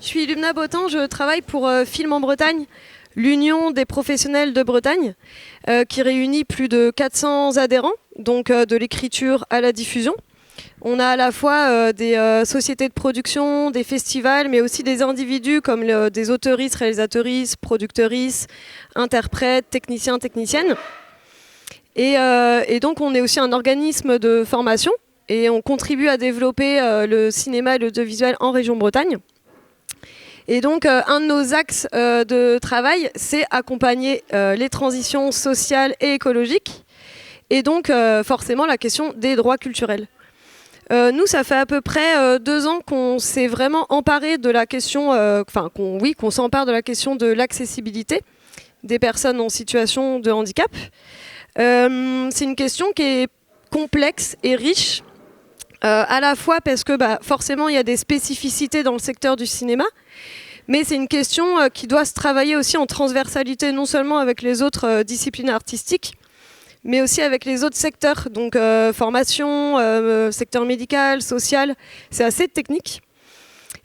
Je suis Lumna Botin, je travaille pour Film en Bretagne, l'Union des professionnels de Bretagne, qui réunit plus de 400 adhérents, donc de l'écriture à la diffusion. On a à la fois des sociétés de production, des festivals, mais aussi des individus comme des auteuristes, réalisatrices, productrices, interprètes, techniciens, techniciennes. Et donc on est aussi un organisme de formation et on contribue à développer le cinéma et l'audiovisuel en région Bretagne. Et donc, un de nos axes de travail, c'est accompagner les transitions sociales et écologiques, et donc forcément la question des droits culturels. Nous, ça fait à peu près 2 ans qu'on s'est vraiment emparé de la question, qu'on s'empare de la question de l'accessibilité des personnes en situation de handicap. C'est une question qui est complexe et riche, à la fois parce que forcément il y a des spécificités dans le secteur du cinéma, mais c'est une question qui doit se travailler aussi en transversalité, non seulement avec les autres disciplines artistiques, mais aussi avec les autres secteurs, donc formation, secteur médical, social, c'est assez technique.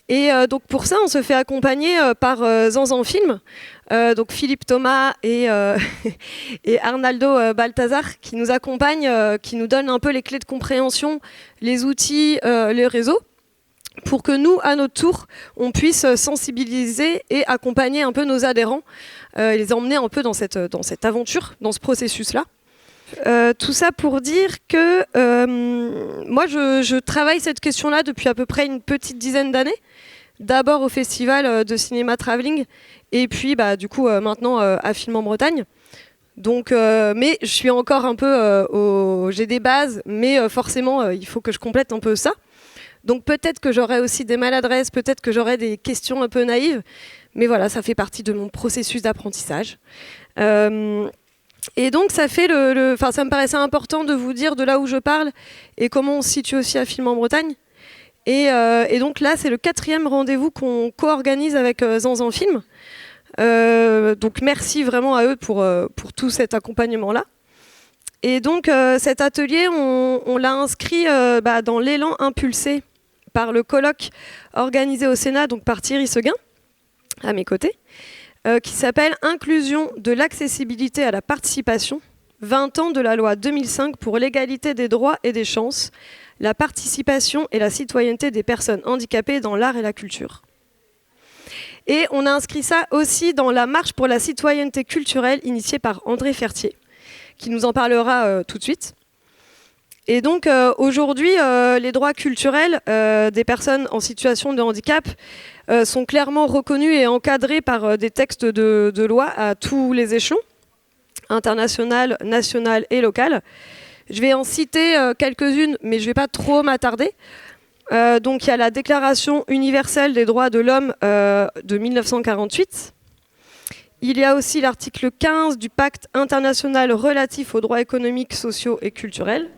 Et donc pour ça, on se fait accompagner par Zanzan Film, donc Philippe Thomas et Arnaldo Balthazar, qui nous accompagnent, qui nous donnent un peu les clés de compréhension, les outils, les réseaux, pour que nous, à notre tour, on puisse sensibiliser et accompagner un peu nos adhérents, les emmener un peu dans cette aventure, dans ce processus-là. Tout ça pour dire que moi, je travaille cette question-là depuis à peu près une petite dizaine d'années. D'abord au festival de cinéma travelling, et puis du coup maintenant à Film en Bretagne. Donc, mais je suis encore un peu j'ai des bases, mais forcément il faut que je complète un peu ça. Donc peut-être que j'aurai aussi des maladresses, peut-être que j'aurai des questions un peu naïves, mais voilà, ça fait partie de mon processus d'apprentissage. Et donc ça fait ça me paraissait important de vous dire de là où je parle et comment on se situe aussi à Film en Bretagne. Et donc là, c'est le 4e rendez-vous qu'on co-organise avec Zanzan Film. Donc merci vraiment à eux pour tout cet accompagnement-là. Et donc cet atelier, on l'a inscrit dans l'élan impulsé par le colloque organisé au Sénat, donc par Thierry Seguin, à mes côtés, qui s'appelle « Inclusion de l'accessibilité à la participation, 20 ans de la loi 2005 pour l'égalité des droits et des chances, la participation et la citoyenneté des personnes handicapées dans l'art et la culture ». Et on a inscrit ça aussi dans la marche pour la citoyenneté culturelle initiée par André Fertier, qui nous en parlera tout de suite. Et donc aujourd'hui, les droits culturels des personnes en situation de handicap sont clairement reconnus et encadrés par des textes de loi à tous les échelons, international, national et local. Je vais en citer quelques-unes, mais je ne vais pas trop m'attarder. Donc il y a la Déclaration universelle des droits de l'homme de 1948. Il y a aussi l'article 15 du Pacte international relatif aux droits économiques, sociaux et culturels.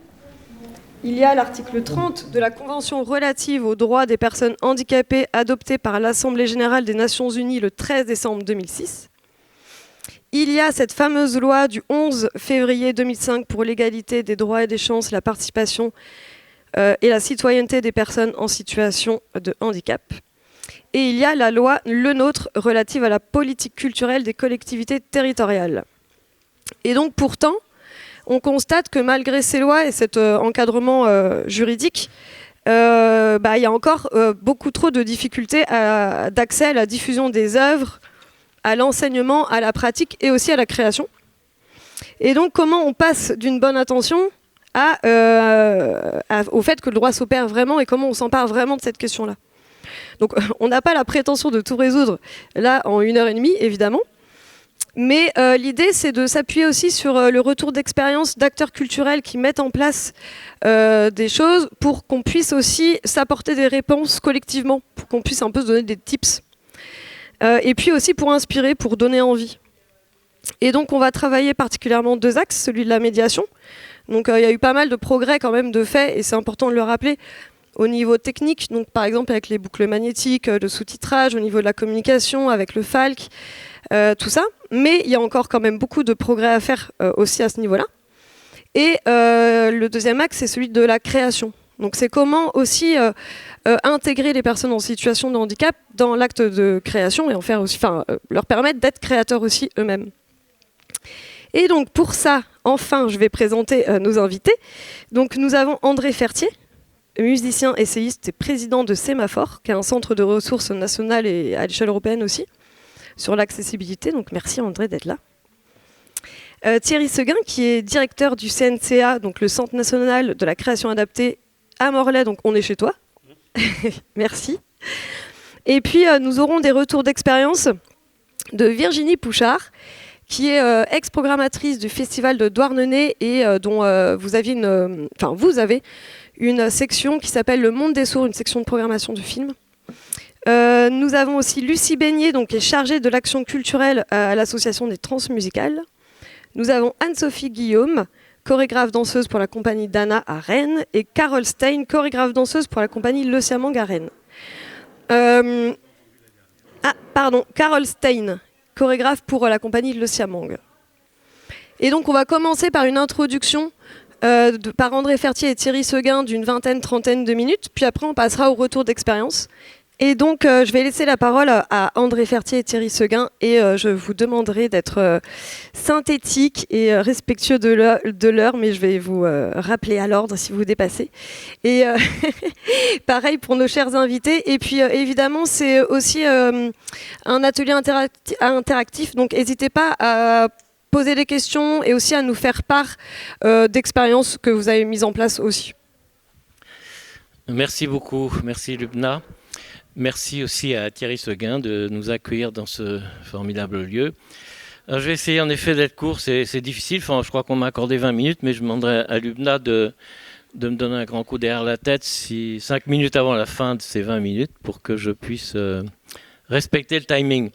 Il y a l'article 30 de la Convention relative aux droits des personnes handicapées adoptée par l'Assemblée générale des Nations unies le 13 décembre 2006. Il y a cette fameuse loi du 11 février 2005 pour l'égalité des droits et des chances, la participation et la citoyenneté des personnes en situation de handicap. Et il y a la loi Le Nôtre relative à la politique culturelle des collectivités territoriales. Et donc pourtant, on constate que malgré ces lois et cet encadrement juridique, il y a encore beaucoup trop de difficultés d'accès à la diffusion des œuvres, à l'enseignement, à la pratique et aussi à la création. Et donc comment on passe d'une bonne intention au fait que le droit s'opère vraiment et comment on s'empare vraiment de cette question-là. Donc on n'a pas la prétention de tout résoudre là en 1h30, évidemment. Mais l'idée, c'est de s'appuyer aussi sur le retour d'expérience d'acteurs culturels qui mettent en place des choses pour qu'on puisse aussi s'apporter des réponses collectivement, pour qu'on puisse un peu se donner des tips. Et puis aussi pour inspirer, pour donner envie. Et donc on va travailler particulièrement 2 axes, celui de la médiation. Donc il y a eu pas mal de progrès quand même de fait, et c'est important de le rappeler, au niveau technique, donc par exemple avec les boucles magnétiques, le sous-titrage, au niveau de la communication, avec le FALC, tout ça. Mais il y a encore quand même beaucoup de progrès à faire aussi à ce niveau-là. Et le 2e axe, c'est celui de la création. Donc c'est comment aussi intégrer les personnes en situation de handicap dans l'acte de création et en faire aussi, leur permettre d'être créateurs aussi eux-mêmes. Et donc pour ça, enfin, je vais présenter nos invités. Donc nous avons André Fertier, musicien, essayiste et président de Sémaphore, qui est un centre de ressources nationales et à l'échelle européenne aussi, sur l'accessibilité. Donc merci André d'être là. Thierry Seguin, qui est directeur du CNCA, donc le Centre national de la création adaptée à Morlaix, donc on est chez toi. Merci. Et puis nous aurons des retours d'expérience de Virginie Pouchard, qui est ex-programmatrice du festival de Douarnenez et dont vous avez une section qui s'appelle Le Monde des Sourds, une section de programmation du film. Nous avons aussi Lucie Beignet, donc, qui est chargée de l'action culturelle à l'Association des Transmusicales. Nous avons Anne-Sophie Guillaume, chorégraphe danseuse pour la compagnie Dana à Rennes, et Carole Stein, chorégraphe danseuse pour la compagnie Le Siamang à Rennes. Carole Stein, chorégraphe pour la compagnie Le Siamang. Et donc on va commencer par une introduction par André Fertier et Thierry Seguin d'une trentaine de minutes, puis après on passera au retour d'expérience. Et donc, je vais laisser la parole à André Fertier et Thierry Seguin et je vous demanderai d'être synthétique et respectueux de l'heure, mais je vais vous rappeler à l'ordre si vous dépassez. Et pareil pour nos chers invités. Et puis, évidemment, c'est aussi un atelier interactif, donc n'hésitez pas à poser des questions et aussi à nous faire part d'expériences que vous avez mises en place aussi. Merci beaucoup. Merci Lubna. Merci aussi à Thierry Seguin de nous accueillir dans ce formidable lieu. Alors, je vais essayer en effet d'être court, c'est difficile, je crois qu'on m'a accordé 20 minutes, mais je demanderai à Lubna de me donner un grand coup derrière la tête 5 minutes avant la fin de ces 20 minutes pour que je puisse respecter le timing.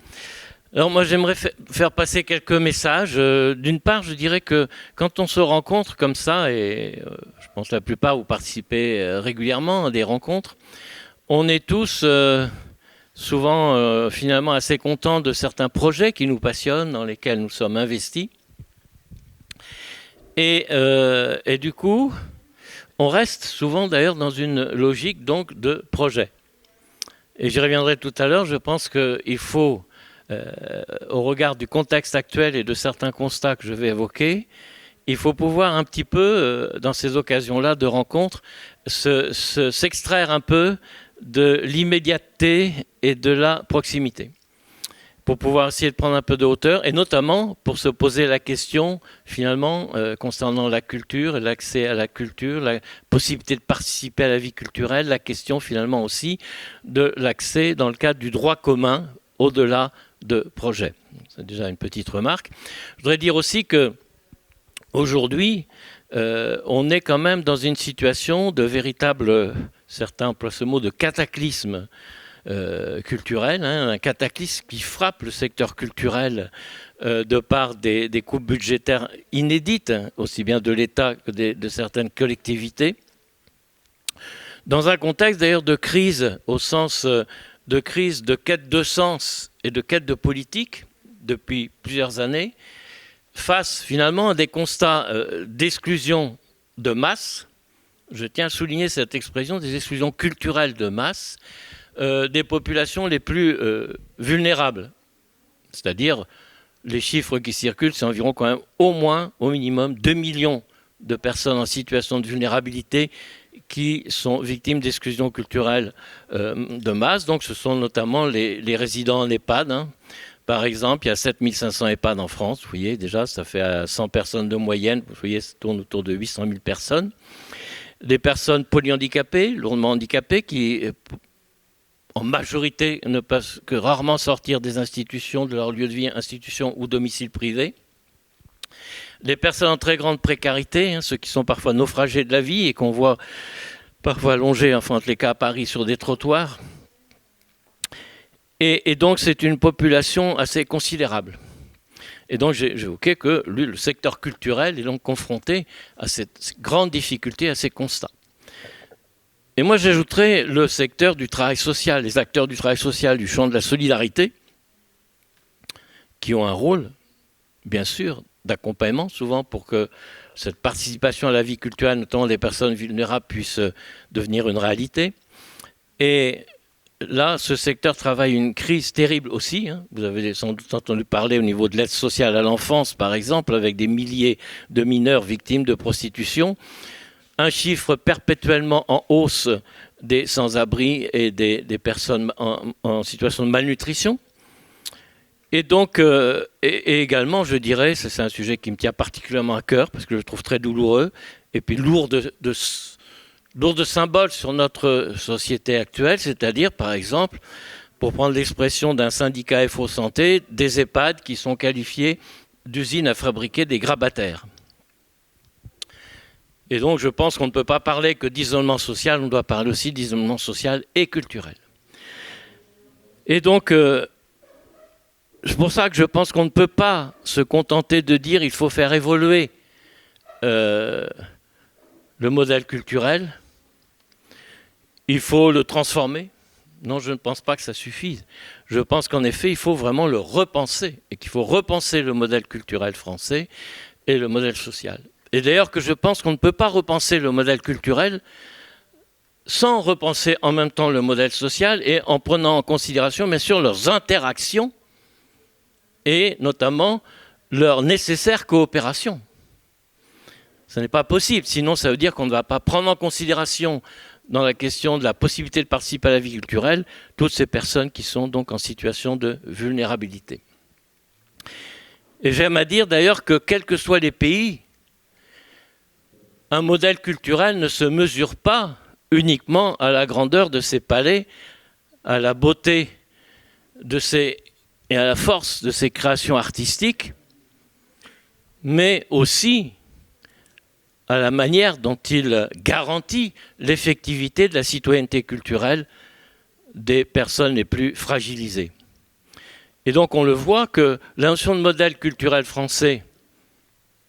Alors moi j'aimerais faire passer quelques messages. D'une part, je dirais que quand on se rencontre comme ça, et je pense que la plupart vous participez régulièrement à des rencontres, on est tous souvent finalement assez contents de certains projets qui nous passionnent, dans lesquels nous sommes investis. Et du coup, on reste souvent d'ailleurs dans une logique donc de projet. Et j'y reviendrai tout à l'heure, je pense qu'il faut, au regard du contexte actuel et de certains constats que je vais évoquer, il faut pouvoir un petit peu, dans ces occasions-là de rencontre, s'extraire un peu de l'immédiateté et de la proximité, pour pouvoir essayer de prendre un peu de hauteur, et notamment pour se poser la question, finalement, concernant la culture, l'accès à la culture, la possibilité de participer à la vie culturelle, la question finalement aussi de l'accès dans le cadre du droit commun, au-delà de projets. C'est déjà une petite remarque. Je voudrais dire aussi que aujourd'hui, on est quand même dans une situation de véritable, certains emploient ce mot, de cataclysme culturel, un cataclysme qui frappe le secteur culturel de par des coupes budgétaires inédites, aussi bien de l'État que de certaines collectivités. Dans un contexte d'ailleurs de crise, au sens de crise de quête de sens et de quête de politique depuis plusieurs années, face finalement à des constats d'exclusion de masse. Je tiens à souligner cette expression, des exclusions culturelles de masse, des populations les plus vulnérables. C'est-à-dire, les chiffres qui circulent, c'est environ quand même au moins, au minimum, 2 millions de personnes en situation de vulnérabilité qui sont victimes d'exclusion culturelle de masse. Donc ce sont notamment les résidents en EHPAD. Par exemple, il y a 7500 EHPAD en France, vous voyez, déjà, ça fait 100 personnes de moyenne, vous voyez, ça tourne autour de 800 000 personnes. Des personnes polyhandicapées, lourdement handicapées, qui, en majorité, ne peuvent que rarement sortir des institutions, de leur lieu de vie, institutions ou domicile privé. Des personnes en très grande précarité, ceux qui sont parfois naufragés de la vie et qu'on voit parfois allongés, enfin, entre les cas à Paris, sur des trottoirs. Et donc, c'est une population assez considérable. Et donc, j'évoquais que le secteur culturel est donc confronté à cette grande difficulté, à ces constats. Et moi, j'ajouterais le secteur du travail social, les acteurs du travail social, du champ de la solidarité, qui ont un rôle, bien sûr, d'accompagnement, souvent pour que cette participation à la vie culturelle, notamment des personnes vulnérables, puisse devenir une réalité. Et là, ce secteur travaille une crise terrible aussi. Vous avez sans doute entendu parler au niveau de l'aide sociale à l'enfance, par exemple, avec des milliers de mineurs victimes de prostitution. Un chiffre perpétuellement en hausse des sans-abri et des personnes en situation de malnutrition. Et donc, et également, je dirais, c'est un sujet qui me tient particulièrement à cœur, parce que je le trouve très douloureux, et puis lourd de symboles sur notre société actuelle, c'est-à-dire, par exemple, pour prendre l'expression d'un syndicat FO Santé, des EHPAD qui sont qualifiés d'usines à fabriquer des grabataires. Et donc, je pense qu'on ne peut pas parler que d'isolement social, on doit parler aussi d'isolement social et culturel. Et donc, c'est pour ça que je pense qu'on ne peut pas se contenter de dire qu'il faut faire évoluer le modèle culturel, il faut le transformer. Non, je ne pense pas que ça suffise. Je pense qu'en effet, il faut vraiment le repenser et qu'il faut repenser le modèle culturel français et le modèle social. Et d'ailleurs que je pense qu'on ne peut pas repenser le modèle culturel sans repenser en même temps le modèle social et en prenant en considération, bien sûr, leurs interactions et notamment leur nécessaire coopération. Ce n'est pas possible, sinon ça veut dire qu'on ne va pas prendre en considération dans la question de la possibilité de participer à la vie culturelle toutes ces personnes qui sont donc en situation de vulnérabilité. Et j'aime à dire d'ailleurs que quels que soient les pays, un modèle culturel ne se mesure pas uniquement à la grandeur de ses palais, à la beauté de ses et à la force de ses créations artistiques, mais aussi à la manière dont il garantit l'effectivité de la citoyenneté culturelle des personnes les plus fragilisées. Et donc on le voit que la notion de modèle culturel français,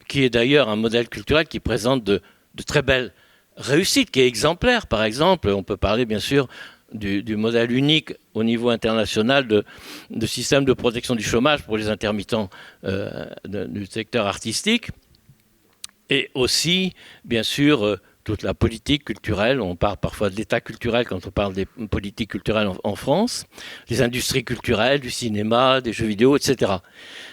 qui est d'ailleurs un modèle culturel qui présente de très belles réussites, qui est exemplaire, par exemple, on peut parler bien sûr du modèle unique au niveau international de système de protection du chômage pour les intermittents du secteur artistique. Et aussi, bien sûr, toute la politique culturelle. On parle parfois de l'État culturel quand on parle des politiques culturelles en France, les industries culturelles, du cinéma, des jeux vidéo, etc.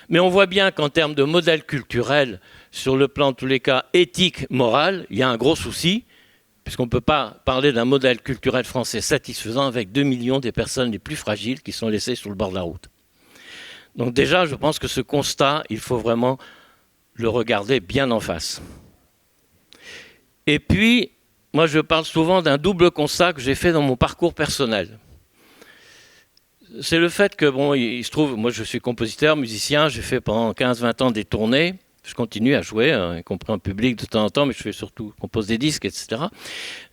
Mais on voit bien qu'en termes de modèle culturel, sur le plan, en tous les cas, éthique, moral, il y a un gros souci, puisqu'on ne peut pas parler d'un modèle culturel français satisfaisant avec 2 millions des personnes les plus fragiles qui sont laissées sur le bord de la route. Donc déjà, je pense que ce constat, il faut vraiment le regarder bien en face. Et puis, moi je parle souvent d'un double constat que j'ai fait dans mon parcours personnel. C'est le fait que, bon, il se trouve, moi je suis compositeur, musicien, j'ai fait pendant 15-20 ans des tournées. Je continue à jouer, y compris en public de temps en temps, mais je fais surtout, compose des disques, etc.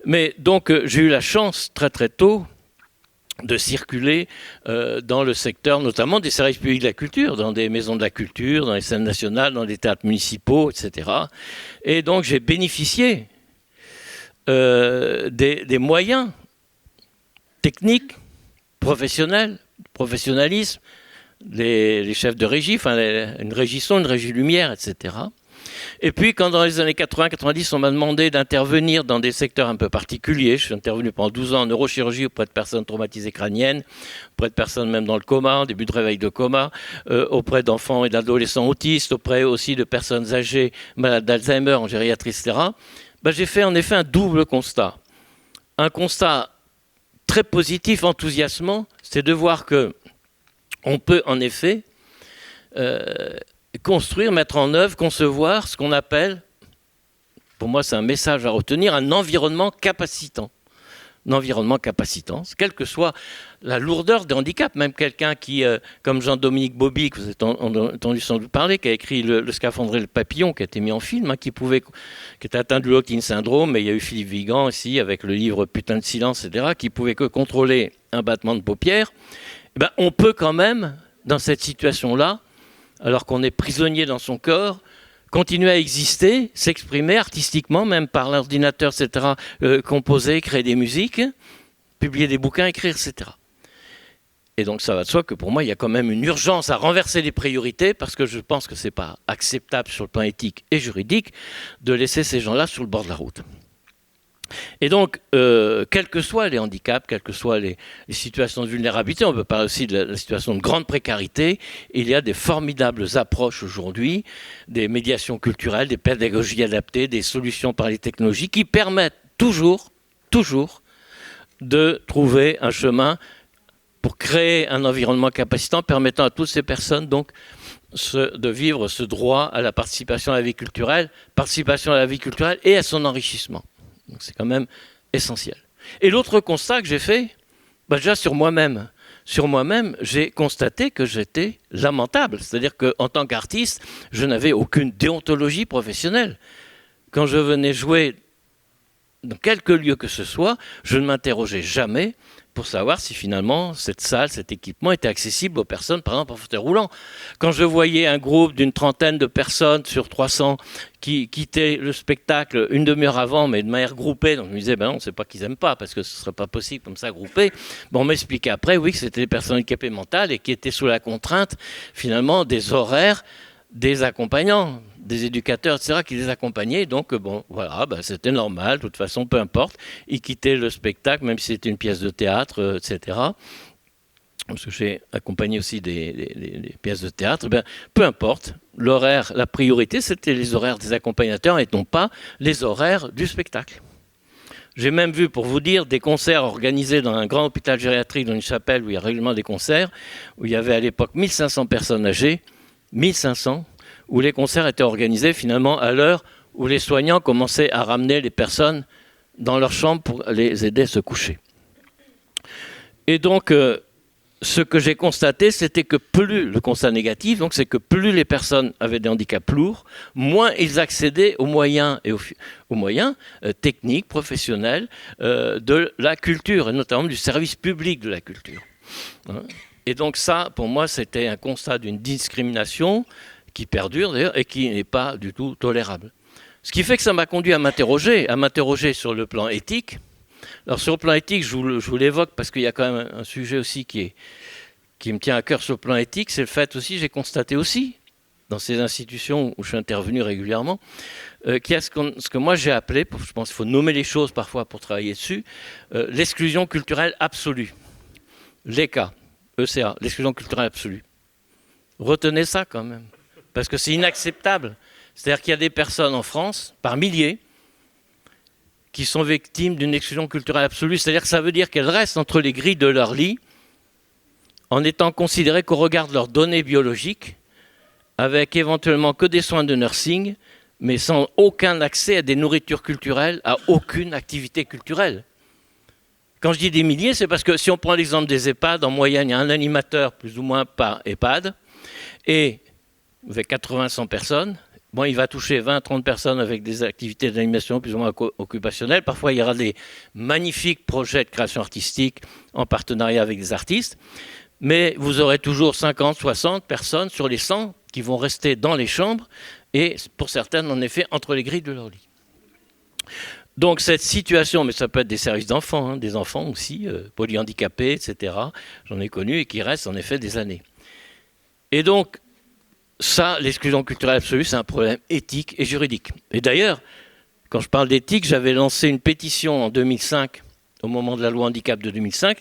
Mais donc, j'ai eu la chance très très tôt de circuler dans le secteur, notamment des services publics de la culture, dans des maisons de la culture, dans les scènes nationales, dans les théâtres municipaux, etc. Et donc, j'ai bénéficié des moyens techniques, professionnels, professionnalisme, les chefs de régie, enfin une régie son, une régie lumière, etc. Et puis quand dans les années 80-90, on m'a demandé d'intervenir dans des secteurs un peu particuliers, je suis intervenu pendant 12 ans en neurochirurgie auprès de personnes traumatisées crâniennes, auprès de personnes même dans le coma, en début de réveil de coma, auprès d'enfants et d'adolescents autistes, auprès aussi de personnes âgées malades d'Alzheimer, en gériatrie, etc. J'ai fait en effet un double constat. Un constat très positif, enthousiasmant, c'est de voir que on peut en effet construire, mettre en œuvre, concevoir ce qu'on appelle, pour moi c'est un message à retenir, un environnement capacitant. Un environnement capacitant, quelle que soit la lourdeur des handicaps. Même quelqu'un qui, comme Jean-Dominique Bauby, que vous avez entendu sans doute parler, qui a écrit le Scaphandre et le papillon, qui a été mis en film, qui était atteint du Lockheed syndrome, mais il y a eu Philippe Vigan aussi, avec le livre Putain de silence, etc., qui pouvait que contrôler un battement de paupières. On peut quand même, dans cette situation-là, alors qu'on est prisonnier dans son corps, continuer à exister, s'exprimer artistiquement, même par l'ordinateur, etc., composer, créer des musiques, publier des bouquins, écrire, etc. Et donc ça va de soi que pour moi, il y a quand même une urgence à renverser les priorités parce que je pense que ce n'est pas acceptable sur le plan éthique et juridique de laisser ces gens-là sur le bord de la route. Et donc, quels que soient les handicaps, quelles que soient les situations de vulnérabilité, on peut parler aussi de la situation de grande précarité, il y a des formidables approches aujourd'hui, des médiations culturelles, des pédagogies adaptées, des solutions par les technologies qui permettent toujours de trouver un chemin pour créer un environnement capacitant permettant à toutes ces personnes donc de vivre ce droit à la participation à la vie culturelle et à son enrichissement. Donc c'est quand même essentiel. Et l'autre constat que j'ai fait, déjà sur moi-même, j'ai constaté que j'étais lamentable. C'est-à-dire qu'en tant qu'artiste, je n'avais aucune déontologie professionnelle. Quand je venais jouer dans quelque lieu que ce soit, je ne m'interrogeais jamais pour savoir si finalement cette salle, cet équipement était accessible aux personnes, par exemple en fauteuil roulant. Quand je voyais un groupe d'une trentaine de personnes sur 300 qui quittaient le spectacle une demi-heure avant, mais de manière groupée, donc je me disais, ben non, c'est pas qu'ils aiment pas, parce que ce serait pas possible comme ça groupé. Bon, on m'expliquait après, oui, que c'était des personnes handicapées mentales et qui étaient sous la contrainte, finalement, des horaires des accompagnants, des éducateurs, etc., qui les accompagnaient. Donc, bon, voilà, c'était normal, de toute façon, peu importe. Ils quittaient le spectacle, même si c'était une pièce de théâtre, etc. Parce que j'ai accompagné aussi des pièces de théâtre. Peu importe, l'horaire, la priorité, c'était les horaires des accompagnateurs et non pas les horaires du spectacle. J'ai même vu, pour vous dire, des concerts organisés dans un grand hôpital gériatrique, dans une chapelle où il y a régulièrement des concerts, où il y avait à l'époque 1500 personnes âgées, 1500, où les concerts étaient organisés finalement à l'heure où les soignants commençaient à ramener les personnes dans leur chambre pour les aider à se coucher. Et donc, ce que j'ai constaté, c'était que plus, le constat négatif, donc c'est que plus les personnes avaient des handicaps lourds, moins ils accédaient aux moyens, techniques, professionnels de la culture, et notamment du service public de la culture. Et donc ça, pour moi, c'était un constat d'une discrimination qui perdure d'ailleurs et qui n'est pas du tout tolérable. Ce qui fait que ça m'a conduit à m'interroger sur le plan éthique. Alors sur le plan éthique, je vous l'évoque parce qu'il y a quand même un sujet aussi qui me tient à cœur sur le plan éthique, c'est le fait aussi, j'ai constaté aussi, dans ces institutions où je suis intervenu régulièrement, qu'il y a ce que moi j'ai appelé, je pense qu'il faut nommer les choses parfois pour travailler dessus, l'exclusion culturelle absolue. L'ECA. ECA, l'exclusion culturelle absolue. Retenez ça quand même, parce que c'est inacceptable. C'est-à-dire qu'il y a des personnes en France, par milliers, qui sont victimes d'une exclusion culturelle absolue. C'est-à-dire que ça veut dire qu'elles restent entre les grilles de leur lit, en étant considérées qu'au regard de leurs données biologiques, avec éventuellement que des soins de nursing, mais sans aucun accès à des nourritures culturelles, à aucune activité culturelle. Quand je dis des milliers, c'est parce que si on prend l'exemple des EHPAD, en moyenne, il y a un animateur plus ou moins par EHPAD, et avec 80-100 personnes, bon, il va toucher 20-30 personnes avec des activités d'animation plus ou moins occupationnelles. Parfois, il y aura des magnifiques projets de création artistique en partenariat avec des artistes, mais vous aurez toujours 50-60 personnes sur les 100 qui vont rester dans les chambres, et pour certaines, en effet, entre les grilles de leur lit. Donc cette situation, mais ça peut être des services d'enfants, des enfants aussi, polyhandicapés, etc. J'en ai connu et qui restent en effet des années. Et donc, ça, l'exclusion culturelle absolue, c'est un problème éthique et juridique. Et d'ailleurs, quand je parle d'éthique, j'avais lancé une pétition en 2005, au moment de la loi handicap de 2005,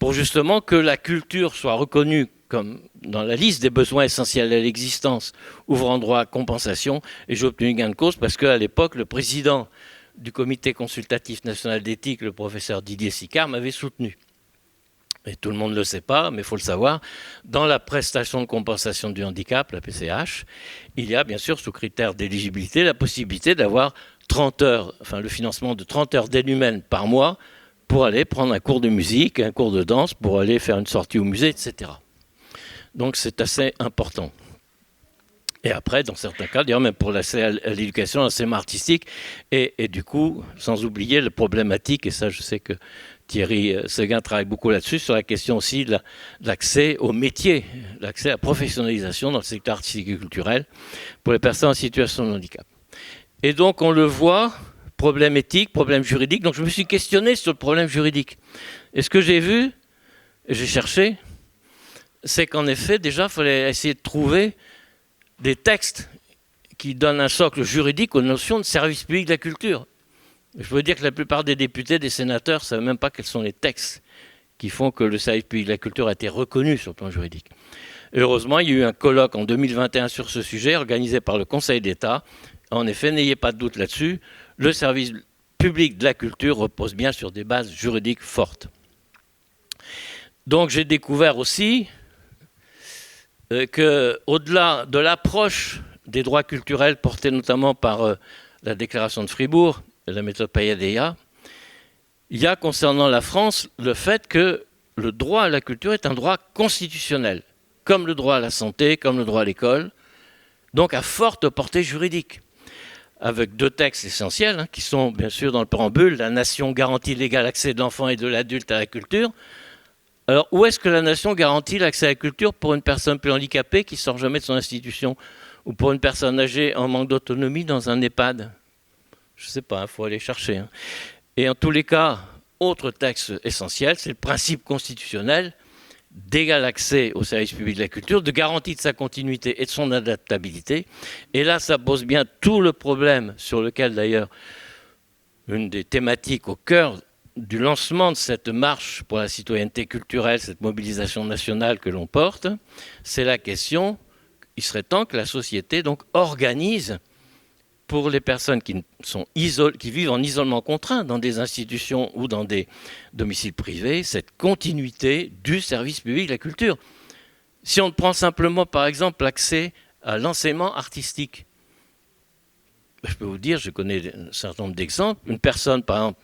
pour justement que la culture soit reconnue comme dans la liste des besoins essentiels à l'existence, ouvrant droit à compensation. Et j'ai obtenu gain de cause parce qu'à l'époque, le président du comité consultatif national d'éthique, le professeur Didier Sicard, m'avait soutenu. Et tout le monde ne le sait pas, mais il faut le savoir, dans la prestation de compensation du handicap, la PCH, il y a bien sûr, sous critère d'éligibilité, la possibilité d'avoir 30 heures, enfin le financement de 30 heures d'aide humaine par mois pour aller prendre un cours de musique, un cours de danse, pour aller faire une sortie au musée, etc. Donc c'est assez important. Et après, dans certains cas, d'ailleurs même pour l'accès à l'éducation, l'enseignement artistique, et du coup, sans oublier la problématique, et ça je sais que Thierry Seguin travaille beaucoup là-dessus, sur la question aussi de l'accès au métier, l'accès à la professionnalisation dans le secteur artistique et culturel pour les personnes en situation de handicap. Et donc on le voit, problème éthique, problème juridique, donc je me suis questionné sur le problème juridique. Et ce que j'ai vu, et j'ai cherché, c'est qu'en effet, déjà, il fallait essayer de trouver des textes qui donnent un socle juridique aux notions de service public de la culture. Je veux dire que la plupart des députés, des sénateurs ne savent même pas quels sont les textes qui font que le service public de la culture a été reconnu sur le plan juridique. Et heureusement, il y a eu un colloque en 2021 sur ce sujet, organisé par le Conseil d'État. En effet, n'ayez pas de doute là-dessus, le service public de la culture repose bien sur des bases juridiques fortes. Donc j'ai découvert aussi qu'au-delà de l'approche des droits culturels portés notamment par la déclaration de Fribourg et la méthode Pailladeia, il y a concernant la France le fait que le droit à la culture est un droit constitutionnel, comme le droit à la santé, comme le droit à l'école, donc à forte portée juridique, avec deux textes essentiels qui sont bien sûr dans le préambule, la nation garantit l'égal accès de l'enfant et de l'adulte à la culture. Alors où est-ce que la nation garantit l'accès à la culture pour une personne plus handicapée qui ne sort jamais de son institution, ou pour une personne âgée en manque d'autonomie dans un EHPAD? Je ne sais pas, il faut aller chercher. Et en tous les cas, autre texte essentiel, c'est le principe constitutionnel d'égal accès au service public de la culture, de garantie de sa continuité et de son adaptabilité. Et là, ça pose bien tout le problème sur lequel, d'ailleurs, une des thématiques au cœur du lancement de cette marche pour la citoyenneté culturelle, cette mobilisation nationale que l'on porte, c'est la question, il serait temps que la société donc organise pour les personnes qui vivent en isolement contraint dans des institutions ou dans des domiciles privés, cette continuité du service public de la culture. Si on prend simplement, par exemple, l'accès à l'enseignement artistique, je peux vous dire, je connais un certain nombre d'exemples. Une personne, par exemple,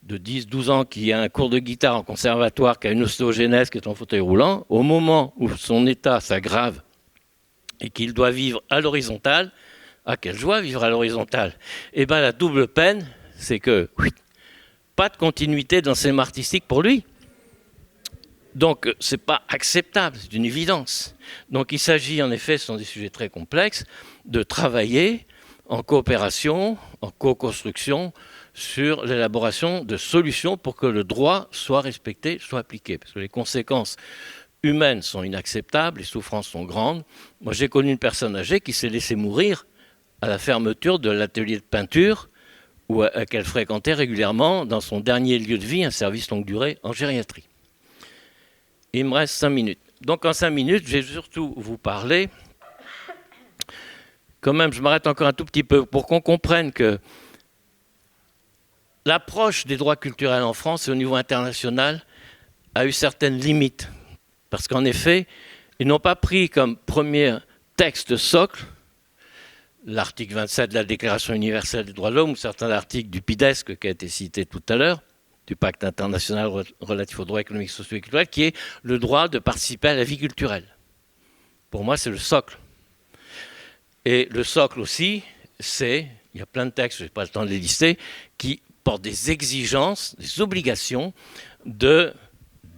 de 10-12 ans qui a un cours de guitare en conservatoire, qui a une ostéogenèse, qui est en fauteuil roulant, au moment où son état s'aggrave et qu'il doit vivre à l'horizontale, ah, quelle joie vivre à l'horizontale. Eh bien, la double peine, c'est que pas de continuité d'enseignement artistique pour lui. Donc, ce n'est pas acceptable, c'est une évidence. Donc, il s'agit, en effet, ce sont des sujets très complexes, de travailler en coopération, en co-construction, sur l'élaboration de solutions pour que le droit soit respecté, soit appliqué. Parce que les conséquences humaines sont inacceptables, les souffrances sont grandes. Moi, j'ai connu une personne âgée qui s'est laissée mourir à la fermeture de l'atelier de peinture qu'elle fréquentait régulièrement dans son dernier lieu de vie, un service longue durée en gériatrie. Il me reste 5 minutes. Donc en 5 minutes, je vais surtout vous parler, quand même, je m'arrête encore un tout petit peu pour qu'on comprenne que l'approche des droits culturels en France et au niveau international a eu certaines limites. Parce qu'en effet, ils n'ont pas pris comme premier texte socle l'article 27 de la Déclaration universelle des droits de l'homme ou certains articles du PIDESC qui a été cité tout à l'heure, du pacte international relatif aux droits économiques, sociaux et culturels, qui est le droit de participer à la vie culturelle. Pour moi, c'est le socle. Et le socle aussi, il y a plein de textes, je n'ai pas le temps de les lister, qui portent des exigences, des obligations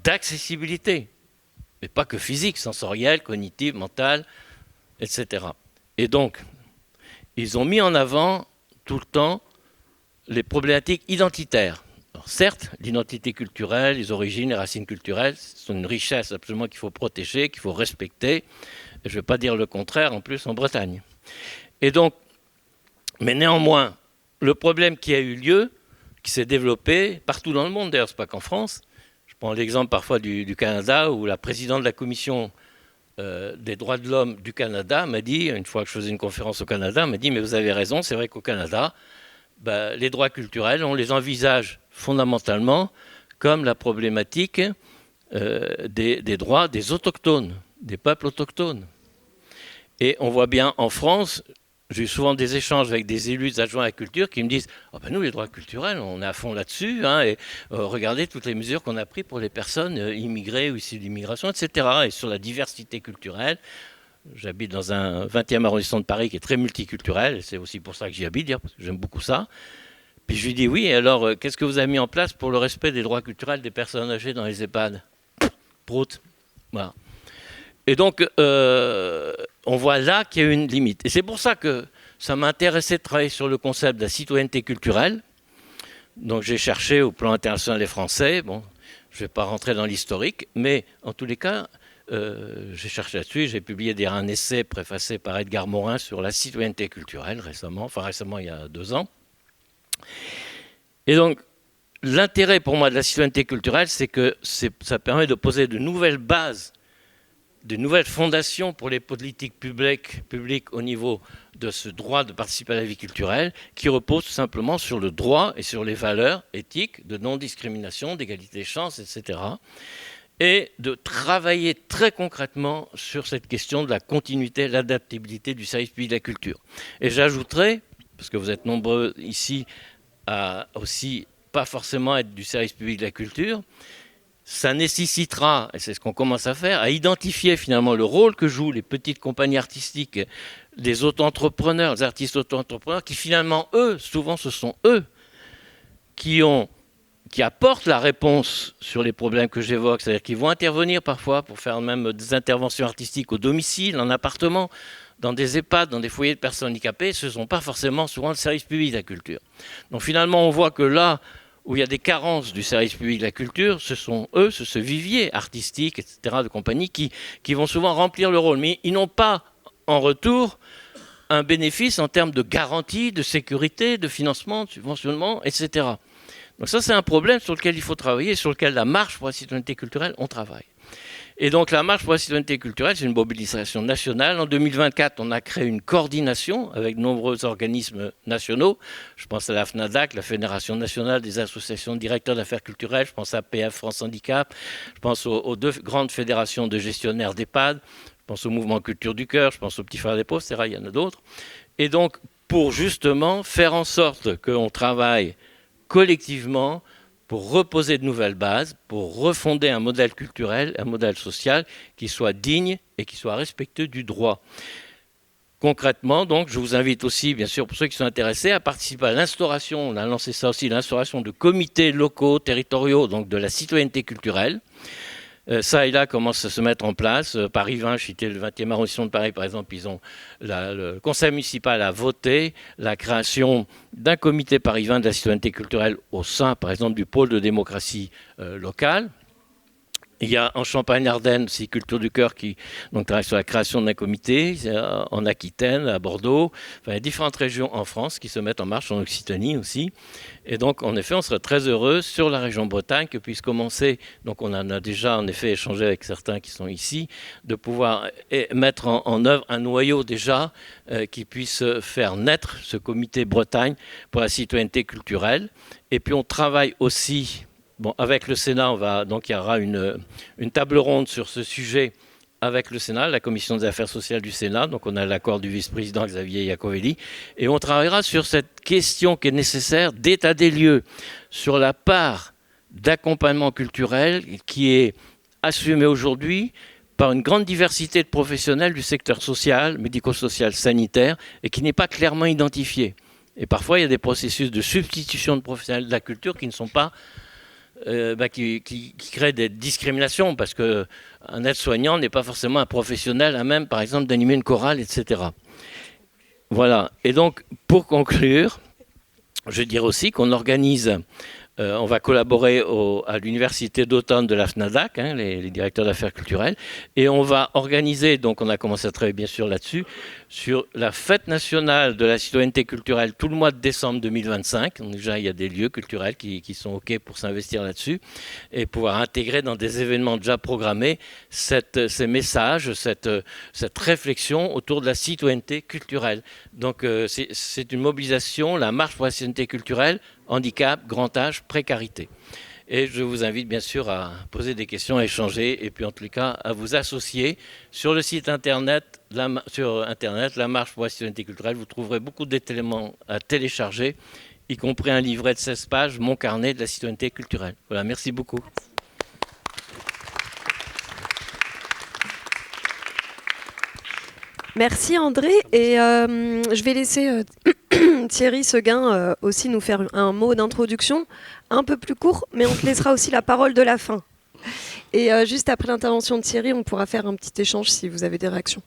d'accessibilité, mais pas que physique, sensorielle, cognitive, mentale, etc. Et donc, ils ont mis en avant tout le temps les problématiques identitaires. Alors certes, l'identité culturelle, les origines, les racines culturelles, sont une richesse absolument qu'il faut protéger, qu'il faut respecter. Et je ne vais pas dire le contraire, en plus en Bretagne. Et donc, mais néanmoins, le problème qui a eu lieu, qui s'est développé partout dans le monde, d'ailleurs, ce n'est pas qu'en France. Je prends l'exemple parfois du Canada, où la présidente de la commission des droits de l'homme du Canada m'a dit, une fois que je faisais une conférence au Canada, m'a dit, mais vous avez raison, c'est vrai qu'au Canada, les droits culturels, on les envisage fondamentalement comme la problématique des droits des autochtones, des peuples autochtones. Et on voit bien en France, j'ai eu souvent des échanges avec des élus, des adjoints à la culture qui me disent oh ben nous, les droits culturels, on est à fond là-dessus, et regardez toutes les mesures qu'on a prises pour les personnes immigrées ou issues d'immigration, etc. Et sur la diversité culturelle, j'habite dans un 20e arrondissement de Paris qui est très multiculturel, et c'est aussi pour ça que j'y habite, parce que j'aime beaucoup ça. Puis je lui dis oui, alors qu'est-ce que vous avez mis en place pour le respect des droits culturels des personnes âgées dans les EHPAD? Prout. Voilà. Et donc, on voit là qu'il y a une limite. Et c'est pour ça que ça m'a intéressé de travailler sur le concept de la citoyenneté culturelle. Donc j'ai cherché au plan international et français. Bon, je ne vais pas rentrer dans l'historique, mais en tous les cas, j'ai cherché là-dessus, j'ai publié un essai préfacé par Edgar Morin sur la citoyenneté culturelle récemment il y a 2 ans. Et donc, l'intérêt pour moi de la citoyenneté culturelle, c'est que ça permet de poser de nouvelles bases, de nouvelles fondations pour les politiques publiques au niveau de ce droit de participer à la vie culturelle, qui repose tout simplement sur le droit et sur les valeurs éthiques de non-discrimination, d'égalité des chances, etc. Et de travailler très concrètement sur cette question de la continuité, l'adaptabilité du service public de la culture. Et j'ajouterai, parce que vous êtes nombreux ici à aussi pas forcément être du service public de la culture, ça nécessitera, et c'est ce qu'on commence à faire, à identifier finalement le rôle que jouent les petites compagnies artistiques, les auto-entrepreneurs, les artistes auto-entrepreneurs, qui finalement, eux, souvent ce sont eux qui apportent la réponse sur les problèmes que j'évoque, c'est-à-dire qu'ils vont intervenir parfois pour faire même des interventions artistiques au domicile, en appartement, dans des EHPAD, dans des foyers de personnes handicapées, ce ne sont pas forcément souvent le service public de la culture. Donc finalement, on voit que là où il y a des carences du service public de la culture, ce sont eux, ce vivier artistique, etc., de compagnie, qui vont souvent remplir le rôle. Mais ils n'ont pas en retour un bénéfice en termes de garantie, de sécurité, de financement, de subventionnement, etc. Donc ça, c'est un problème sur lequel il faut travailler, sur lequel la marche pour la citoyenneté culturelle, on travaille. Et donc la marche pour la citoyenneté culturelle, c'est une mobilisation nationale. En 2024, on a créé une coordination avec de nombreux organismes nationaux. Je pense à la FNADAC, la Fédération nationale des associations de directeurs d'affaires culturelles. Je pense à PF France Handicap. Je pense aux 2 grandes fédérations de gestionnaires d'EHPAD. Je pense au mouvement Culture du Cœur. Je pense aux Petits Frères des Pauvres, etc. Il y en a d'autres. Et donc, pour justement faire en sorte qu'on travaille collectivement pour reposer de nouvelles bases, pour refonder un modèle culturel, un modèle social qui soit digne et qui soit respectueux du droit. Concrètement, donc, je vous invite aussi, bien sûr, pour ceux qui sont intéressés, à participer à l'instauration, on a lancé ça aussi, l'instauration de comités locaux, territoriaux, donc de la citoyenneté culturelle. Ça et là commence à se mettre en place. Paris 20, je citais le 20e arrondissement de Paris, par exemple, le conseil municipal a voté la création d'un comité Paris 20 de la citoyenneté culturelle au sein, par exemple, du pôle de démocratie locale. Il y a en Champagne-Ardenne aussi Culture du Cœur qui travaille sur la création d'un comité, en Aquitaine, à Bordeaux, enfin, il y a différentes régions en France qui se mettent en marche, en Occitanie aussi. Et donc, en effet, on serait très heureux sur la région Bretagne que puisse commencer, donc on en a déjà en effet échangé avec certains qui sont ici, de pouvoir mettre en œuvre un noyau déjà qui puisse faire naître ce comité Bretagne pour la citoyenneté culturelle. Et puis on travaille aussi... Bon, avec le Sénat, donc il y aura une table ronde sur ce sujet avec le Sénat, la Commission des affaires sociales du Sénat. Donc on a l'accord du vice-président Xavier Iacovelli. Et on travaillera sur cette question qui est nécessaire d'état des lieux, sur la part d'accompagnement culturel qui est assumée aujourd'hui par une grande diversité de professionnels du secteur social, médico-social, sanitaire, et qui n'est pas clairement identifiée. Et parfois, il y a des processus de substitution de professionnels de la culture qui ne sont pas... qui crée des discriminations parce qu'un aide-soignant n'est pas forcément un professionnel à même, par exemple, d'animer une chorale, etc. Voilà. Et donc, pour conclure, je dirais aussi qu'on organise, on va collaborer à l'université d'automne de la FNADAC, les directeurs d'affaires culturelles, et on va organiser, donc on a commencé à travailler bien sûr là-dessus, sur la fête nationale de la citoyenneté culturelle tout le mois de décembre 2025. Donc déjà, il y a des lieux culturels qui sont OK pour s'investir là-dessus et pouvoir intégrer dans des événements déjà programmés ces messages, cette réflexion autour de la citoyenneté culturelle. Donc c'est une mobilisation, la marche pour la citoyenneté culturelle, handicap, grand âge, précarité. Et je vous invite bien sûr à poser des questions, à échanger et puis en tout cas à vous associer. Sur le site internet, la marche pour la citoyenneté culturelle, vous trouverez beaucoup d'éléments à télécharger, y compris un livret de 16 pages, Mon carnet de la citoyenneté culturelle. Voilà, merci beaucoup. Merci André, et je vais laisser Thierry Seguin aussi nous faire un mot d'introduction un peu plus court, mais on te laissera aussi la parole de la fin. Et juste après l'intervention de Thierry, on pourra faire un petit échange si vous avez des réactions.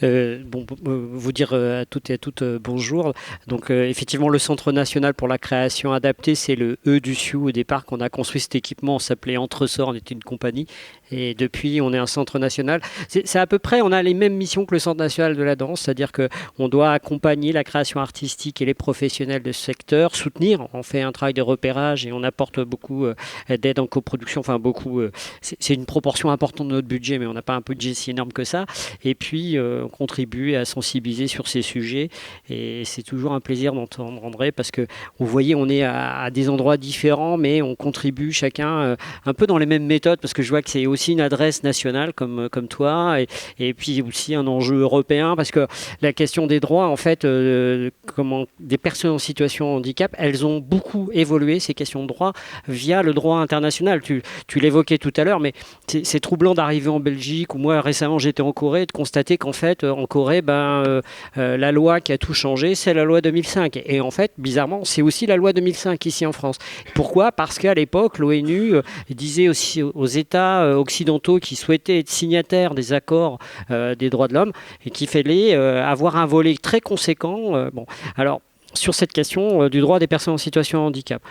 Vous dire à toutes et à toutes bonjour. Donc effectivement, le Centre national pour la création adaptée, c'est le E du CIU au départ qu'on a construit cet équipement. On s'appelait Entresort, on était une compagnie. Et depuis, on est un centre national. C'est à peu près, on a les mêmes missions que le Centre national de la danse, c'est-à-dire qu'on doit accompagner la création artistique et les professionnels de ce secteur, soutenir. On fait un travail de repérage et on apporte beaucoup d'aide en coproduction. Enfin, beaucoup. C'est une proportion importante de notre budget, mais on n'a pas un budget si énorme que ça. Et puis, on contribue à sensibiliser sur ces sujets. Et c'est toujours un plaisir d'entendre André parce que vous voyez, on est à des endroits différents, mais on contribue chacun un peu dans les mêmes méthodes parce que je vois que c'est aussi une adresse nationale comme toi et puis aussi un enjeu européen parce que la question des droits, en fait, des personnes en situation de handicap, elles ont beaucoup évolué, ces questions de droits, via le droit international. Tu l'évoquais tout à l'heure, mais c'est troublant d'arriver en Belgique ou moi récemment j'étais en Corée et de constater qu'en fait en Corée, la loi qui a tout changé, c'est la loi 2005. Et en fait, bizarrement, c'est aussi la loi 2005 ici en France. Pourquoi ? Parce qu'à l'époque, l'ONU disait aussi aux États occidentaux qui souhaitaient être signataires des accords des droits de l'homme et qu'il fallait avoir un volet très conséquent. Alors, sur cette question du droit des personnes en situation de handicap.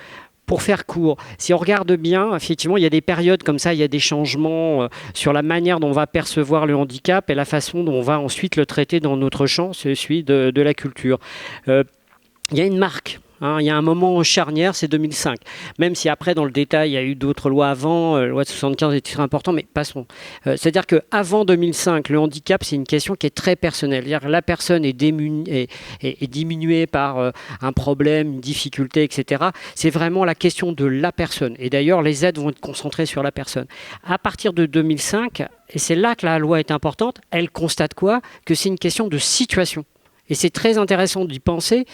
Pour faire court, si on regarde bien, effectivement, il y a des périodes comme ça, il y a des changements sur la manière dont on va percevoir le handicap et la façon dont on va ensuite le traiter dans notre champ, c'est celui de la culture. Il y a une marque. Il y a un moment charnière, c'est 2005. Même si après, dans le détail, il y a eu d'autres lois avant, la loi de 75 était très important, mais passons. C'est-à-dire qu'avant 2005, le handicap, c'est une question qui est très personnelle. C'est-à-dire que la personne est diminuée par un problème, une difficulté, etc. C'est vraiment la question de la personne. Et d'ailleurs, les aides vont être concentrées sur la personne. À partir de 2005, et c'est là que la loi est importante, elle constate quoi ? Que c'est une question de situation. Et c'est très intéressant d'y penser.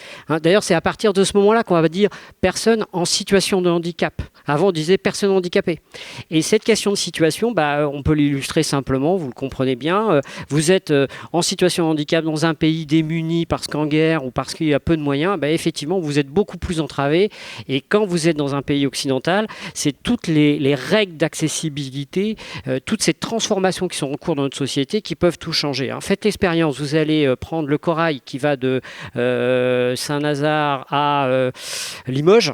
D'ailleurs, c'est à partir de ce moment-là qu'on va dire personne en situation de handicap. Avant, on disait personne handicapée. Et cette question de situation, on peut l'illustrer simplement, vous le comprenez bien. Vous êtes en situation de handicap dans un pays démuni parce qu'en guerre ou parce qu'il y a peu de moyens, effectivement, vous êtes beaucoup plus entravé. Et quand vous êtes dans un pays occidental, c'est toutes les règles d'accessibilité, toutes ces transformations qui sont en cours dans notre société qui peuvent tout changer. Faites l'expérience, vous allez prendre le corail qui va de Saint-Nazaire à Limoges.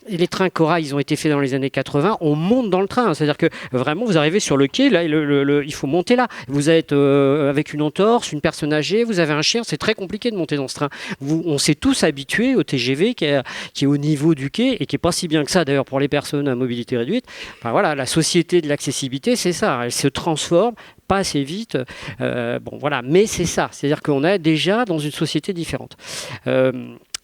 Et les trains corail, ils ont été faits dans les années 80. On monte dans le train. C'est-à-dire que vraiment, vous arrivez sur le quai, là, il faut monter là. Vous êtes avec une entorse, une personne âgée, vous avez un chien. C'est très compliqué de monter dans ce train. On s'est tous habitués au TGV qui est au niveau du quai et qui n'est pas si bien que ça, d'ailleurs, pour les personnes à mobilité réduite. Voilà, la société de l'accessibilité, c'est ça. Elle se transforme. Pas assez vite, mais c'est ça, c'est-à-dire qu'on est déjà dans une société différente.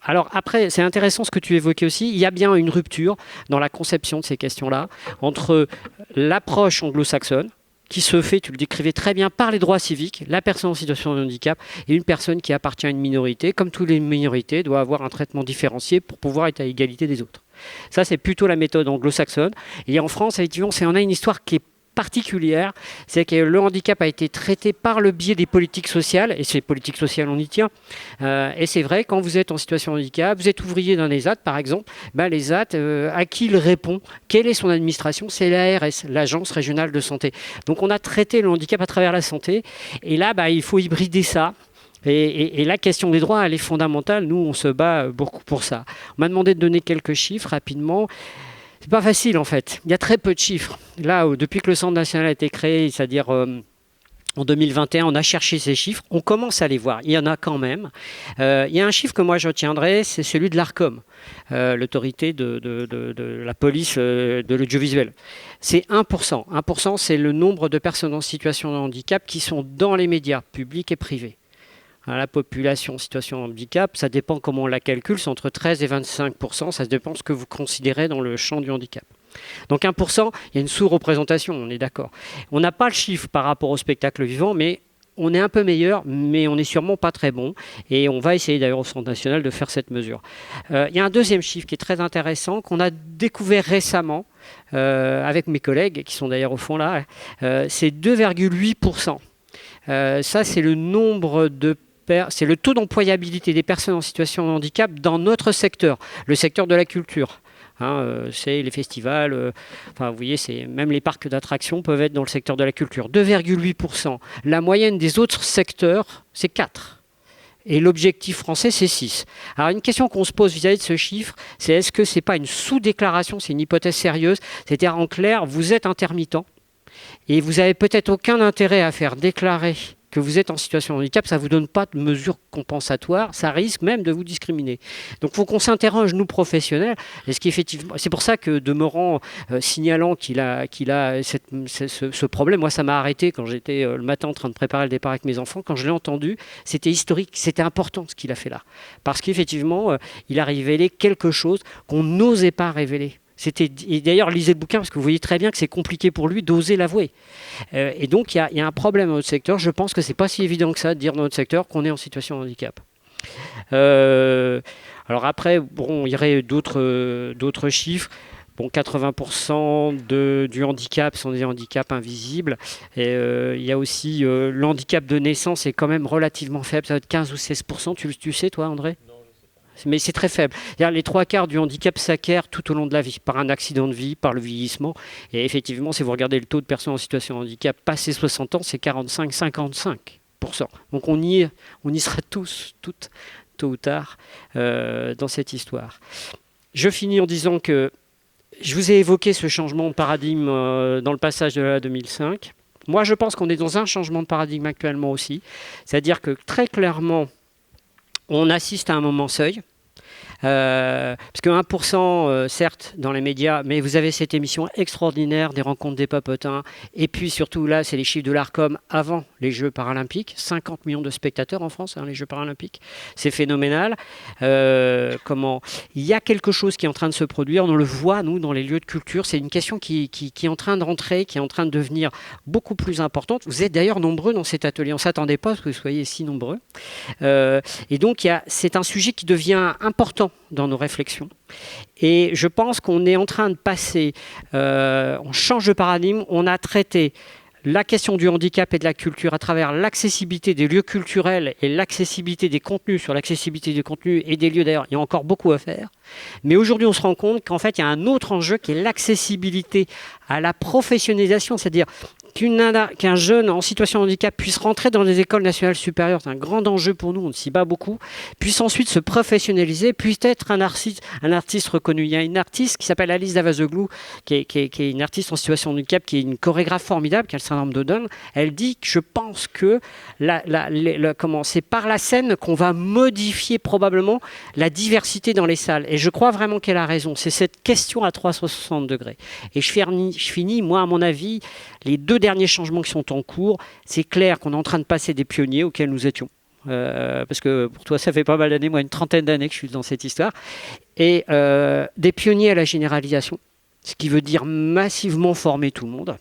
Alors après, c'est intéressant ce que tu évoquais aussi, il y a bien une rupture dans la conception de ces questions-là entre l'approche anglo-saxonne, qui se fait, tu le décrivais très bien, par les droits civiques, la personne en situation de handicap, et une personne qui appartient à une minorité, comme toutes les minorités, doit avoir un traitement différencié pour pouvoir être à égalité des autres. Ça, c'est plutôt la méthode anglo-saxonne. Et en France, effectivement, on a une histoire qui est particulière, c'est que le handicap a été traité par le biais des politiques sociales, et ces politiques sociales, on y tient. Et c'est vrai, quand vous êtes en situation de handicap, vous êtes ouvrier d'un ESAT, par exemple, l'ESAT, à qui il répond ? Quelle est son administration ? C'est l'ARS, l'Agence régionale de santé. Donc on a traité le handicap à travers la santé, et là, il faut hybrider ça. Et la question des droits, elle est fondamentale. Nous, on se bat beaucoup pour ça. On m'a demandé de donner quelques chiffres rapidement. C'est pas facile en fait, il y a très peu de chiffres. Là, depuis que le Centre national a été créé, c'est-à-dire en 2021, on a cherché ces chiffres, on commence à les voir, il y en a quand même. Il y a un chiffre que moi je retiendrai, c'est celui de l'ARCOM, l'autorité de la police de l'audiovisuel. C'est 1%. 1%, c'est le nombre de personnes en situation de handicap qui sont dans les médias, publics et privés. La population en situation de handicap, ça dépend comment on la calcule, c'est entre 13 et 25%, ça dépend de ce que vous considérez dans le champ du handicap. Donc 1%, il y a une sous-représentation, on est d'accord. On n'a pas le chiffre par rapport au spectacle vivant, mais on est un peu meilleur, mais on n'est sûrement pas très bon. Et on va essayer d'ailleurs au Centre national de faire cette mesure. Il y a un deuxième chiffre qui est très intéressant, qu'on a découvert récemment avec mes collègues, qui sont d'ailleurs au fond là, c'est 2,8%. Ça, c'est le nombre c'est le taux d'employabilité des personnes en situation de handicap dans notre secteur, le secteur de la culture. C'est les festivals, vous voyez, même les parcs d'attractions peuvent être dans le secteur de la culture. 2,8%. La moyenne des autres secteurs, c'est 4%. Et l'objectif français, c'est 6. Alors, une question qu'on se pose vis-à-vis de ce chiffre, c'est est-ce que ce n'est pas une sous-déclaration, c'est une hypothèse sérieuse ? C'est-à-dire, en clair, vous êtes intermittent. Et vous n'avez peut-être aucun intérêt à faire déclarer que vous êtes en situation de handicap, ça ne vous donne pas de mesures compensatoires, ça risque même de vous discriminer. Donc il faut qu'on s'interroge, nous professionnels, est-ce qu'effectivement, c'est pour ça que demeurant signalant qu'il a ce problème, moi ça m'a arrêté quand j'étais le matin en train de préparer le départ avec mes enfants, quand je l'ai entendu, c'était historique, c'était important ce qu'il a fait là. Parce qu'effectivement, il a révélé quelque chose qu'on n'osait pas révéler. Et d'ailleurs, lisez le bouquin parce que vous voyez très bien que c'est compliqué pour lui d'oser l'avouer. Et donc, il y a un problème dans notre secteur. Je pense que ce n'est pas si évident que ça de dire dans notre secteur qu'on est en situation de handicap. Alors après, bon, il y aurait d'autres chiffres. Bon, 80% du handicap sont des handicaps invisibles. Et il y a aussi le handicap de naissance est quand même relativement faible. Ça va être 15 ou 16%. Tu sais, toi, André ? Mais c'est très faible. C'est-à-dire, les 3/4 du handicap s'acquièrent tout au long de la vie, par un accident de vie, par le vieillissement. Et effectivement, si vous regardez le taux de personnes en situation de handicap passé 60 ans, c'est 45-55%. Donc on y sera tous, toutes, tôt ou tard, dans cette histoire. Je finis en disant que je vous ai évoqué ce changement de paradigme dans le passage de la loi 2005. Moi, je pense qu'on est dans un changement de paradigme actuellement aussi. C'est-à-dire que très clairement, on assiste à un moment seuil. Parce que 1%, certes, dans les médias, mais vous avez cette émission extraordinaire des rencontres des papotins. Et puis surtout, là, c'est les chiffres de l'ARCOM avant les Jeux paralympiques. 50 millions de spectateurs en France, les Jeux paralympiques. C'est phénoménal. Il y a quelque chose qui est en train de se produire. On le voit, nous, dans les lieux de culture. C'est une question qui est en train de rentrer, qui est en train de devenir beaucoup plus importante. Vous êtes d'ailleurs nombreux dans cet atelier. On ne s'attendait pas à ce que vous soyez si nombreux. Et donc, c'est un sujet qui devient important dans nos réflexions. Et je pense qu'on est en train de passer, on change de paradigme, on a traité la question du handicap et de la culture à travers l'accessibilité des lieux culturels et l'accessibilité des contenus. Sur l'accessibilité des contenus et des lieux, d'ailleurs, il y a encore beaucoup à faire. Mais aujourd'hui, on se rend compte qu'en fait, il y a un autre enjeu qui est l'accessibilité à la professionnalisation, c'est-à-dire qu'un jeune en situation de handicap puisse rentrer dans des écoles nationales supérieures, c'est un grand enjeu pour nous, on s'y bat beaucoup, puisse ensuite se professionnaliser, puisse être un artiste reconnu. Il y a une artiste qui s'appelle Alice Davazoglou, qui est une artiste en situation de handicap, qui est une chorégraphe formidable, qui a le syndrome de Down. Elle dit que je pense que c'est par la scène qu'on va modifier probablement la diversité dans les salles. Et je crois vraiment qu'elle a raison. C'est cette question à 360 degrés. Et je finis, moi, à mon avis, les 2 derniers changements qui sont en cours, c'est clair qu'on est en train de passer des pionniers auxquels nous étions. Parce que pour toi, ça fait pas mal d'années, moi, une trentaine d'années que je suis dans cette histoire. Et des pionniers à la généralisation, ce qui veut dire massivement former tout le monde.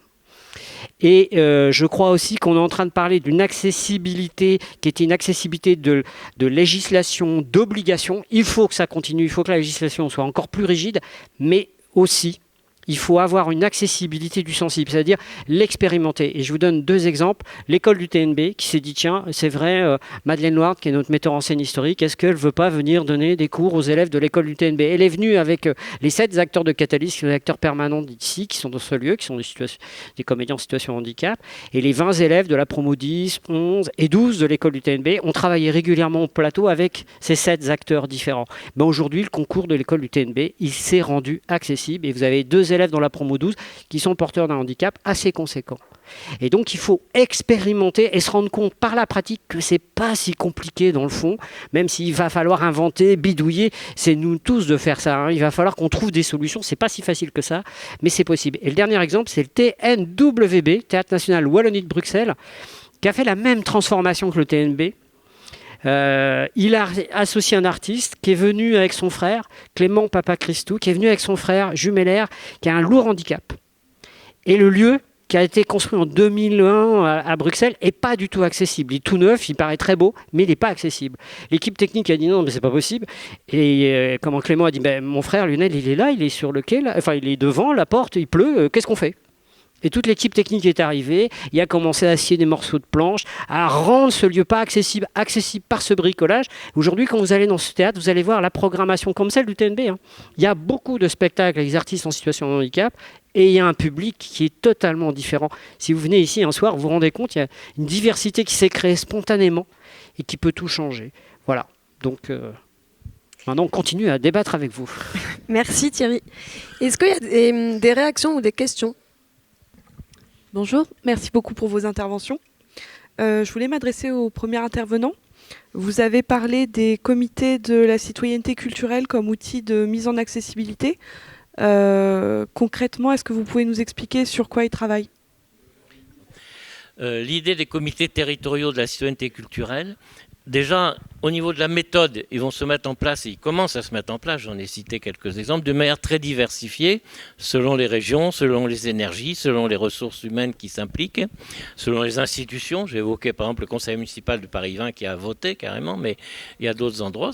Et je crois aussi qu'on est en train de parler d'une accessibilité qui était une accessibilité de législation, d'obligation. Il faut que ça continue, il faut que la législation soit encore plus rigide, mais aussi il faut avoir une accessibilité du sensible, c'est-à-dire l'expérimenter. Et je vous donne 2 exemples. L'école du TNB qui s'est dit, tiens, c'est vrai, Madeleine Loire, qui est notre metteur en scène historique, est-ce qu'elle ne veut pas venir donner des cours aux élèves de l'école du TNB? Elle est venue avec les 7 acteurs de Catalyst, qui sont des acteurs permanents d'ici, qui sont dans ce lieu, qui sont des comédiens en situation de handicap, et les 20 élèves de la promo 10, 11 et 12 de l'école du TNB ont travaillé régulièrement au plateau avec ces 7 acteurs différents. Ben aujourd'hui, le concours de l'école du TNB, il s'est rendu accessible, et vous avez 2 élèves dans la promo 12 qui sont porteurs d'un handicap assez conséquent. Et donc il faut expérimenter et se rendre compte par la pratique que c'est pas si compliqué dans le fond, même s'il va falloir inventer, bidouiller, c'est nous tous de faire ça, il va falloir qu'on trouve des solutions, c'est pas si facile que ça, mais c'est possible. Et le dernier exemple, c'est le TNWB, Théâtre National Wallonie de Bruxelles, qui a fait la même transformation que le TNB. Il a associé un artiste qui est venu avec son frère, Clément Papachristou, qui est venu avec son frère jumellaire, qui a un lourd handicap. Et le lieu, qui a été construit en 2001 à Bruxelles, n'est pas du tout accessible. Il est tout neuf, il paraît très beau, mais il n'est pas accessible. L'équipe technique a dit non, mais c'est pas possible. Et Clément a dit, mon frère Lionel, il est là, il est sur le quai, il est devant la porte, il pleut, qu'est-ce qu'on fait ? Et toute l'équipe technique est arrivée, il a commencé à scier des morceaux de planche, à rendre ce lieu pas accessible par ce bricolage. Aujourd'hui, quand vous allez dans ce théâtre, vous allez voir la programmation comme celle du TNB. Il y a beaucoup de spectacles avec des artistes en situation de handicap et il y a un public qui est totalement différent. Si vous venez ici un soir, vous vous rendez compte, il y a une diversité qui s'est créée spontanément et qui peut tout changer. Voilà, donc maintenant on continue à débattre avec vous. Merci Thierry. Est-ce qu'il y a des réactions ou des questions ? Bonjour, merci beaucoup pour vos interventions. Je voulais m'adresser au premier intervenant. Vous avez parlé des comités de la citoyenneté culturelle comme outil de mise en accessibilité. Concrètement, est-ce que vous pouvez nous expliquer sur quoi ils travaillent ? L'idée des comités territoriaux de la citoyenneté culturelle, déjà, au niveau de la méthode, ils vont se mettre en place, et ils commencent à se mettre en place, j'en ai cité quelques exemples, de manière très diversifiée, selon les régions, selon les énergies, selon les ressources humaines qui s'impliquent, selon les institutions. J'ai évoqué par exemple le conseil municipal de Paris 20 qui a voté carrément, mais il y a d'autres endroits,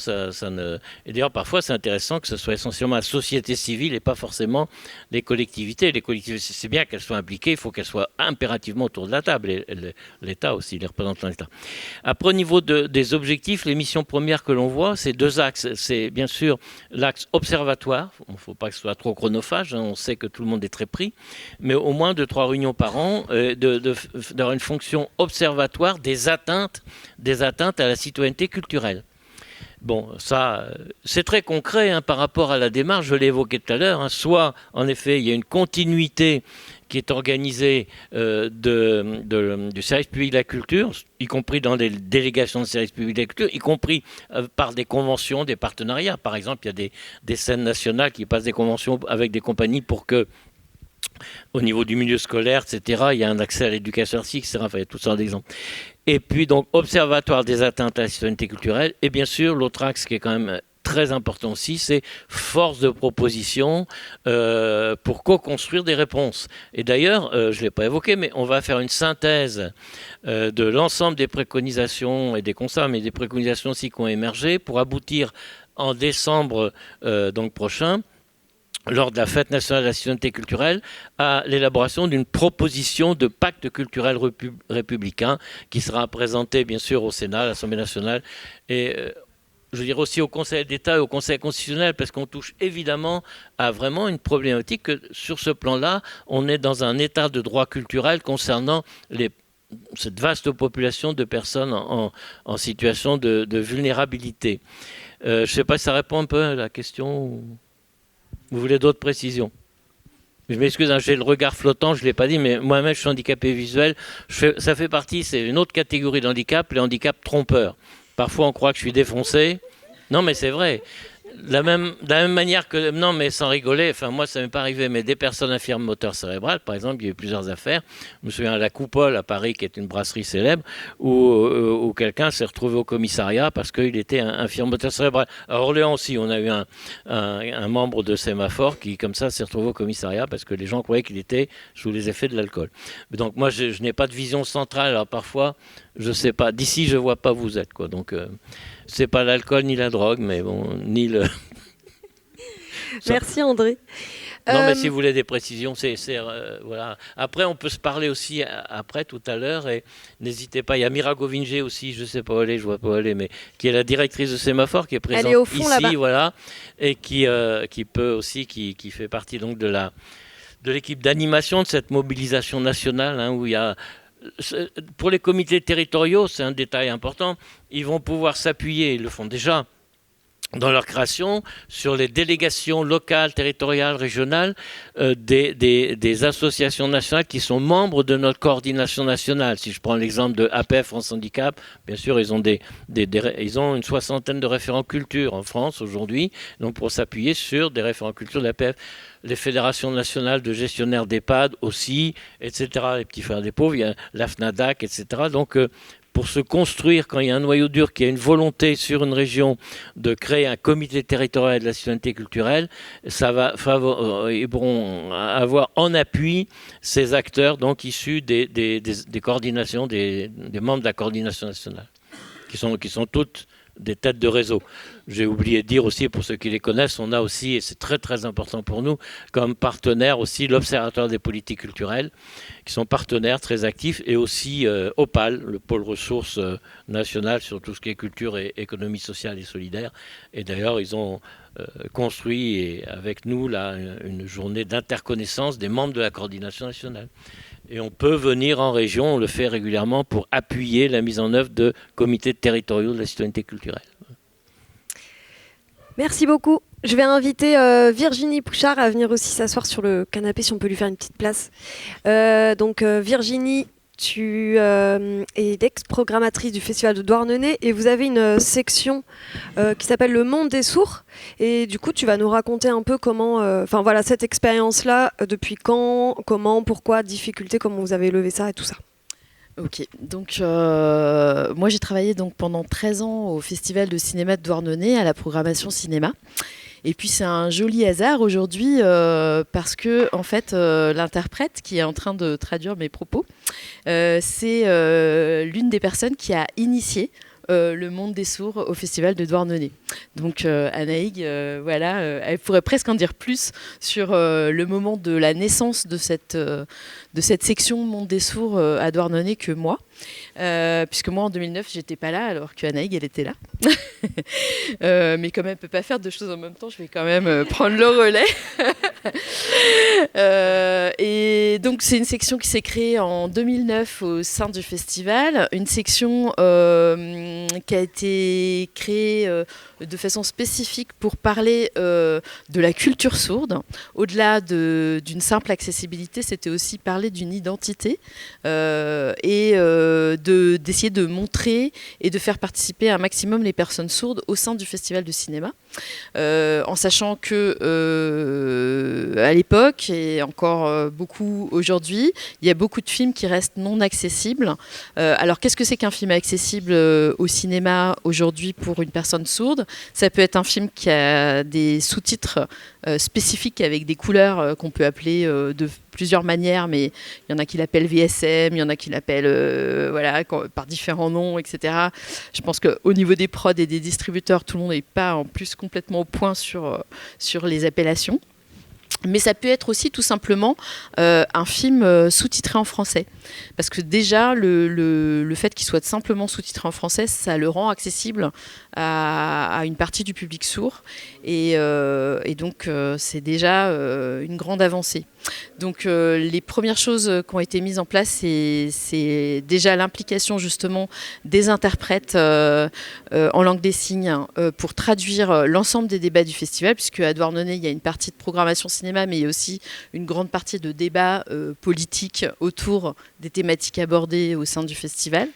Et d'ailleurs, parfois, c'est intéressant que ce soit essentiellement la société civile et pas forcément les collectivités. Les collectivités, c'est bien qu'elles soient impliquées, il faut qu'elles soient impérativement autour de la table, et l'État aussi, les représentants de l'État. Après, au niveau des objectifs, les missions premières que l'on voit, c'est deux axes. C'est bien sûr l'axe observatoire. Il ne faut pas que ce soit trop chronophage. On sait que tout le monde est très pris. Mais au moins 2-3 réunions par an, d'avoir une fonction observatoire des atteintes à la citoyenneté culturelle. Bon, ça, c'est très concret par rapport à la démarche, je l'ai évoqué tout à l'heure. Soit, en effet, il y a une continuité qui est organisée du service public de la culture, y compris dans les délégations de service public de la culture, y compris par des conventions, des partenariats. Par exemple, il y a des scènes nationales qui passent des conventions avec des compagnies pour que, au niveau du milieu scolaire, etc., il y a un accès à l'éducation artistique, etc. Enfin, il y a toutes sortes d'exemples. Et puis, donc, observatoire des atteintes à la citoyenneté culturelle. Et bien sûr, l'autre axe qui est quand même très important aussi, c'est force de proposition pour co-construire des réponses. Et d'ailleurs, je ne l'ai pas évoqué, mais on va faire une synthèse de l'ensemble des préconisations et des constats, mais des préconisations aussi qui ont émergé pour aboutir en décembre donc prochain, lors de la fête nationale de la citoyenneté culturelle, à l'élaboration d'une proposition de pacte culturel républicain qui sera présentée bien sûr au Sénat, à l'Assemblée nationale et je dirais aussi au Conseil d'État et au Conseil constitutionnel, parce qu'on touche évidemment à vraiment une problématique que sur ce plan-là, on est dans un état de droit culturel concernant cette vaste population de personnes en situation de vulnérabilité. Je ne sais pas si ça répond un peu à la question. Vous voulez d'autres précisions ? Je m'excuse, j'ai le regard flottant, je ne l'ai pas dit, mais moi-même je suis handicapé visuel. Ça fait partie, c'est une autre catégorie d'handicap, les handicaps trompeurs. Parfois, on croit que je suis défoncé. Non, mais c'est vrai. De la même manière que... Non, mais sans rigoler, enfin, moi, ça ne m'est pas arrivé, mais des personnes infirmes moteur cérébral, par exemple, il y a eu plusieurs affaires. Je me souviens à la Coupole, à Paris, qui est une brasserie célèbre, où quelqu'un s'est retrouvé au commissariat parce qu'il était infirme moteur cérébral. À Orléans aussi, on a eu un membre de Sémaphore qui, comme ça, s'est retrouvé au commissariat parce que les gens croyaient qu'il était sous les effets de l'alcool. Donc, moi, je n'ai pas de vision centrale. Alors, parfois, je ne sais pas. D'ici, je ne vois pas où vous êtes, quoi. Donc... c'est pas l'alcool ni la drogue, mais bon, ni le... Merci André. Non, mais si vous voulez des précisions, voilà. Après, on peut se parler aussi après, tout à l'heure, et n'hésitez pas. Il y a Mira Govinger aussi, je sais pas où elle est, je vois pas où elle est, mais qui est la directrice de Sémaphore, qui est présente elle est au fond, ici, là-bas. voilà, et qui peut aussi, qui fait partie donc de l'équipe d'animation de cette mobilisation nationale, où il y a... Pour les comités territoriaux, c'est un détail important, ils vont pouvoir s'appuyer, ils le font déjà, dans leur création, sur les délégations locales, territoriales, régionales des associations nationales qui sont membres de notre coordination nationale. Si je prends l'exemple de APF France Handicap, bien sûr, ils ont ils ont une 60aine de référents culture en France aujourd'hui, donc pour s'appuyer sur des référents culture de l'APF. Les fédérations nationales de gestionnaires d'EHPAD aussi, etc. Les petits frères des pauvres, il y a la FNADAC, etc. Donc, pour se construire, quand il y a un noyau dur qui a une volonté sur une région de créer un comité territorial de la citoyenneté culturelle, ils pourront avoir en appui ces acteurs donc issus des coordinations, des membres de la coordination nationale, qui sont toutes des têtes de réseau. J'ai oublié de dire aussi, pour ceux qui les connaissent, on a aussi, et c'est très très important pour nous, comme partenaire aussi l'Observatoire des politiques culturelles, qui sont partenaires très actifs, et aussi OPAL, le pôle ressources national sur tout ce qui est culture et économie sociale et solidaire. Et d'ailleurs, ils ont construit avec nous là, une journée d'interconnaissance des membres de la coordination nationale. Et on peut venir en région, on le fait régulièrement, pour appuyer la mise en œuvre de comités territoriaux de la citoyenneté culturelle. Merci beaucoup. Je vais inviter Virginie Pouchard à venir aussi s'asseoir sur le canapé si on peut lui faire une petite place. Virginie, tu es l'ex-programmatrice du Festival de Douarnenez et vous avez une section qui s'appelle Le Monde des Sourds. Et du coup, tu vas nous raconter un peu comment, cette expérience-là, depuis quand, comment, pourquoi, difficultés, comment vous avez levé ça et tout ça. Ok, donc moi j'ai travaillé donc pendant 13 ans au Festival de cinéma de Douarnenez à la programmation cinéma. Et puis c'est un joli hasard aujourd'hui parce que en fait l'interprète qui est en train de traduire mes propos, c'est l'une des personnes qui a initié le monde des sourds au Festival de Douarnenez. Donc Anaïg, elle pourrait presque en dire plus sur le moment de la naissance de cette section monde des sourds à Douarnenez que moi. Puisque moi en 2009 j'étais pas là alors que Anaïg elle était là. Mais comme elle peut pas faire deux choses en même temps, je vais quand même prendre le relais. Et donc c'est une section qui s'est créée en 2009 au sein du festival, une section qui a été créée de façon spécifique pour parler de la culture sourde. Au-delà d'une simple accessibilité, c'était aussi parler d'une identité et d'essayer de montrer et de faire participer un maximum les personnes sourdes au sein du festival de cinéma, en sachant que à l'époque et encore beaucoup aujourd'hui, il y a beaucoup de films qui restent non accessibles. Alors qu'est-ce que c'est qu'un film accessible au cinéma aujourd'hui pour une personne sourde? Ça peut être un film qui a des sous-titres spécifiques avec des couleurs qu'on peut appeler de plusieurs manières, mais il y en a qui l'appellent VSM, il y en a qui l'appellent par différents noms, etc. Je pense qu'au niveau des prods et des distributeurs, tout le monde n'est pas en plus complètement au point sur les appellations. Mais ça peut être aussi tout simplement un film sous-titré en français. Parce que déjà, le fait qu'il soit simplement sous-titré en français, ça le rend accessible à une partie du public sourd. Et donc, c'est déjà une grande avancée. Donc, les premières choses qui ont été mises en place, c'est déjà l'implication justement des interprètes en langue des signes pour traduire l'ensemble des débats du festival, puisque à Douarnenez, il y a une partie de programmation cinéma, mais il y a aussi une grande partie de débats politiques autour des thématiques abordées au sein du festival.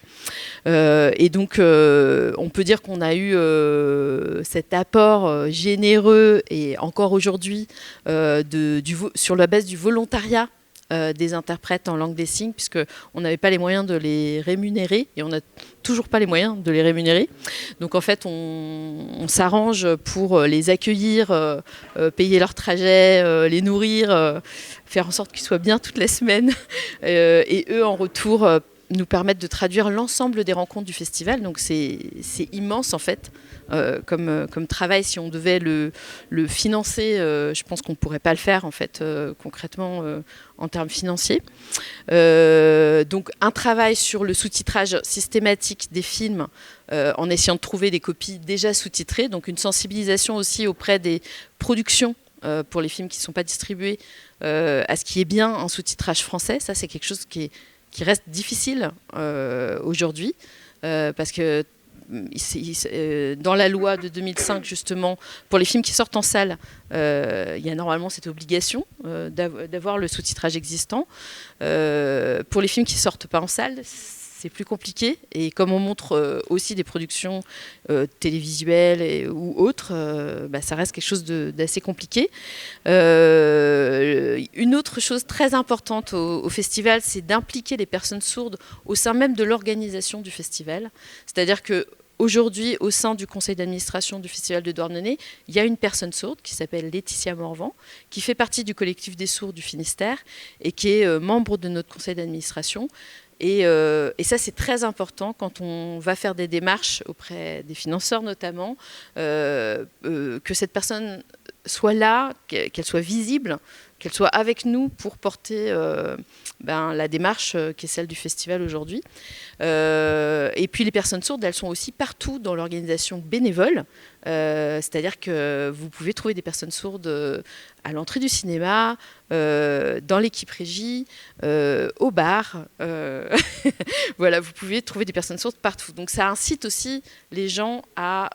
Et donc, on peut dire qu'on a eu cet apport généreux, et encore aujourd'hui, sur la base du volontariat des interprètes en langue des signes, puisqu'on n'avait pas les moyens de les rémunérer, et on n'a toujours pas les moyens de les rémunérer. Donc en fait, on s'arrange pour les accueillir, payer leur trajet, les nourrir, faire en sorte qu'ils soient bien toute la semaine, et eux, en retour, nous permettent de traduire l'ensemble des rencontres du festival. Donc c'est immense en fait comme travail. Si on devait le financer, je pense qu'on ne pourrait pas le faire en fait concrètement en termes financiers. Donc un travail sur le sous-titrage systématique des films en essayant de trouver des copies déjà sous-titrées. Donc une sensibilisation aussi auprès des productions pour les films qui ne sont pas distribués à ce qui est bien un sous-titrage français. Ça c'est quelque chose qui reste difficile aujourd'hui, parce que dans la loi de 2005, justement, pour les films qui sortent en salle, il y a normalement cette obligation d'avoir le sous-titrage existant. Pour les films qui ne sortent pas en salle, c'est plus compliqué. Et comme on montre aussi des productions télévisuelles ou autres, ça reste quelque chose d'assez compliqué. Une autre chose très importante au festival, c'est d'impliquer les personnes sourdes au sein même de l'organisation du festival. C'est-à-dire qu'aujourd'hui, au sein du conseil d'administration du Festival de Douarnenez, il y a une personne sourde qui s'appelle Laetitia Morvan, qui fait partie du collectif des sourds du Finistère et qui est membre de notre conseil d'administration. Et ça, c'est très important quand on va faire des démarches auprès des financeurs notamment, que cette personne soit là, qu'elle soit visible, qu'elle soit avec nous pour porter la démarche qui est celle du festival aujourd'hui. Et puis les personnes sourdes, elles sont aussi partout dans l'organisation bénévole. C'est-à-dire que vous pouvez trouver des personnes sourdes à l'entrée du cinéma, dans l'équipe régie, au bar. Voilà, vous pouvez trouver des personnes sourdes partout. Donc ça incite aussi les gens à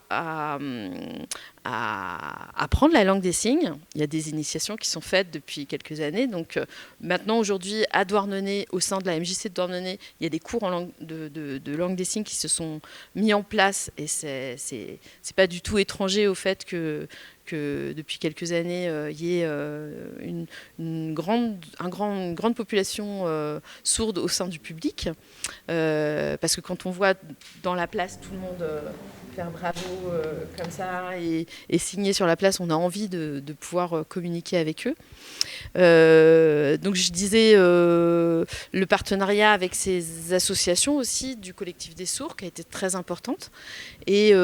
apprendre la langue des signes. Il y a des initiations qui sont faites depuis quelques années. Donc maintenant, aujourd'hui, à Douarnenez, au sein de la MJC de Douarnenez, il y a des cours de langue des signes qui se sont mis en place. Et c'est pas du tout étranger au fait que depuis quelques années, il y ait une grande population sourde au sein du public. Parce que quand on voit dans la place tout le monde faire bravo comme ça et signer sur la place, on a envie de pouvoir communiquer avec eux. Donc je disais le partenariat avec ces associations aussi du collectif des sourds qui a été très importante. Mais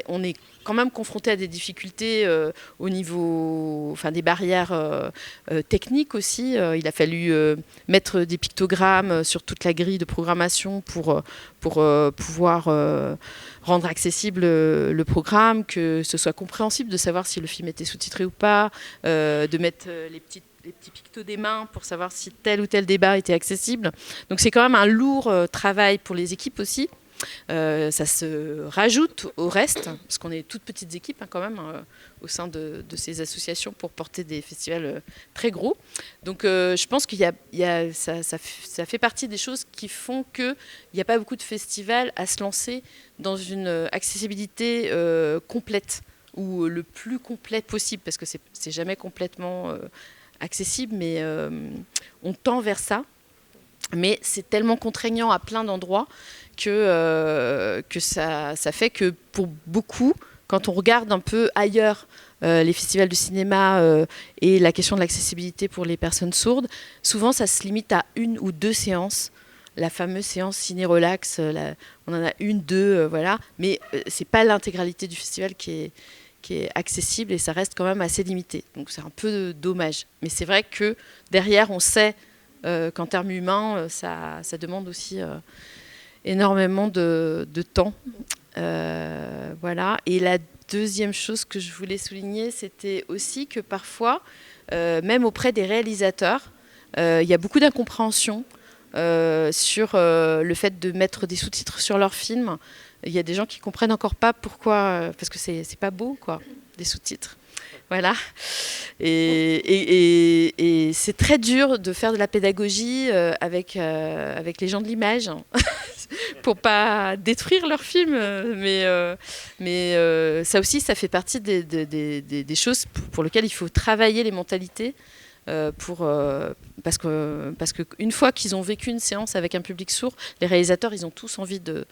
on est quand même confronté à des difficultés au niveau, des barrières techniques aussi. Il a fallu mettre des pictogrammes sur toute la grille de programmation pour pouvoir rendre accessible le programme, que ce soit compréhensible, de savoir si le film était sous-titré ou pas, de mettre les petits pictos des mains pour savoir si tel ou tel débat était accessible. Donc c'est quand même un lourd travail pour les équipes aussi. Ça se rajoute au reste, parce qu'on est toutes petites équipes quand même au sein de ces associations pour porter des festivals très gros. Donc je pense qu'il ça fait partie des choses qui font qu'il n'y a pas beaucoup de festivals à se lancer dans une accessibilité complète, ou le plus complète possible, parce que c'est jamais complètement accessible, mais on tend vers ça. Mais c'est tellement contraignant à plein d'endroits que ça fait que pour beaucoup, quand on regarde un peu ailleurs les festivals de cinéma et la question de l'accessibilité pour les personnes sourdes, souvent ça se limite à 1 ou 2 séances. La fameuse séance ciné-relax, on en a 1, 2, voilà. Mais c'est pas l'intégralité du festival qui est accessible, et ça reste quand même assez limité. Donc c'est un peu dommage. Mais c'est vrai que derrière, on sait qu'en termes humains, ça demande aussi énormément de temps. Voilà. Et la deuxième chose que je voulais souligner, c'était aussi que parfois, même auprès des réalisateurs, il y a beaucoup d'incompréhension sur le fait de mettre des sous-titres sur leurs films. Il y a des gens qui ne comprennent encore pas pourquoi, parce que c'est pas beau, quoi, des sous-titres. Voilà. Et c'est très dur de faire de la pédagogie avec les gens de l'image pour pas détruire leur film. Mais ça aussi, ça fait partie des choses pour lesquelles il faut travailler les mentalités. Parce qu'une fois qu'ils ont vécu une séance avec un public sourd, les réalisateurs, ils ont tous envie de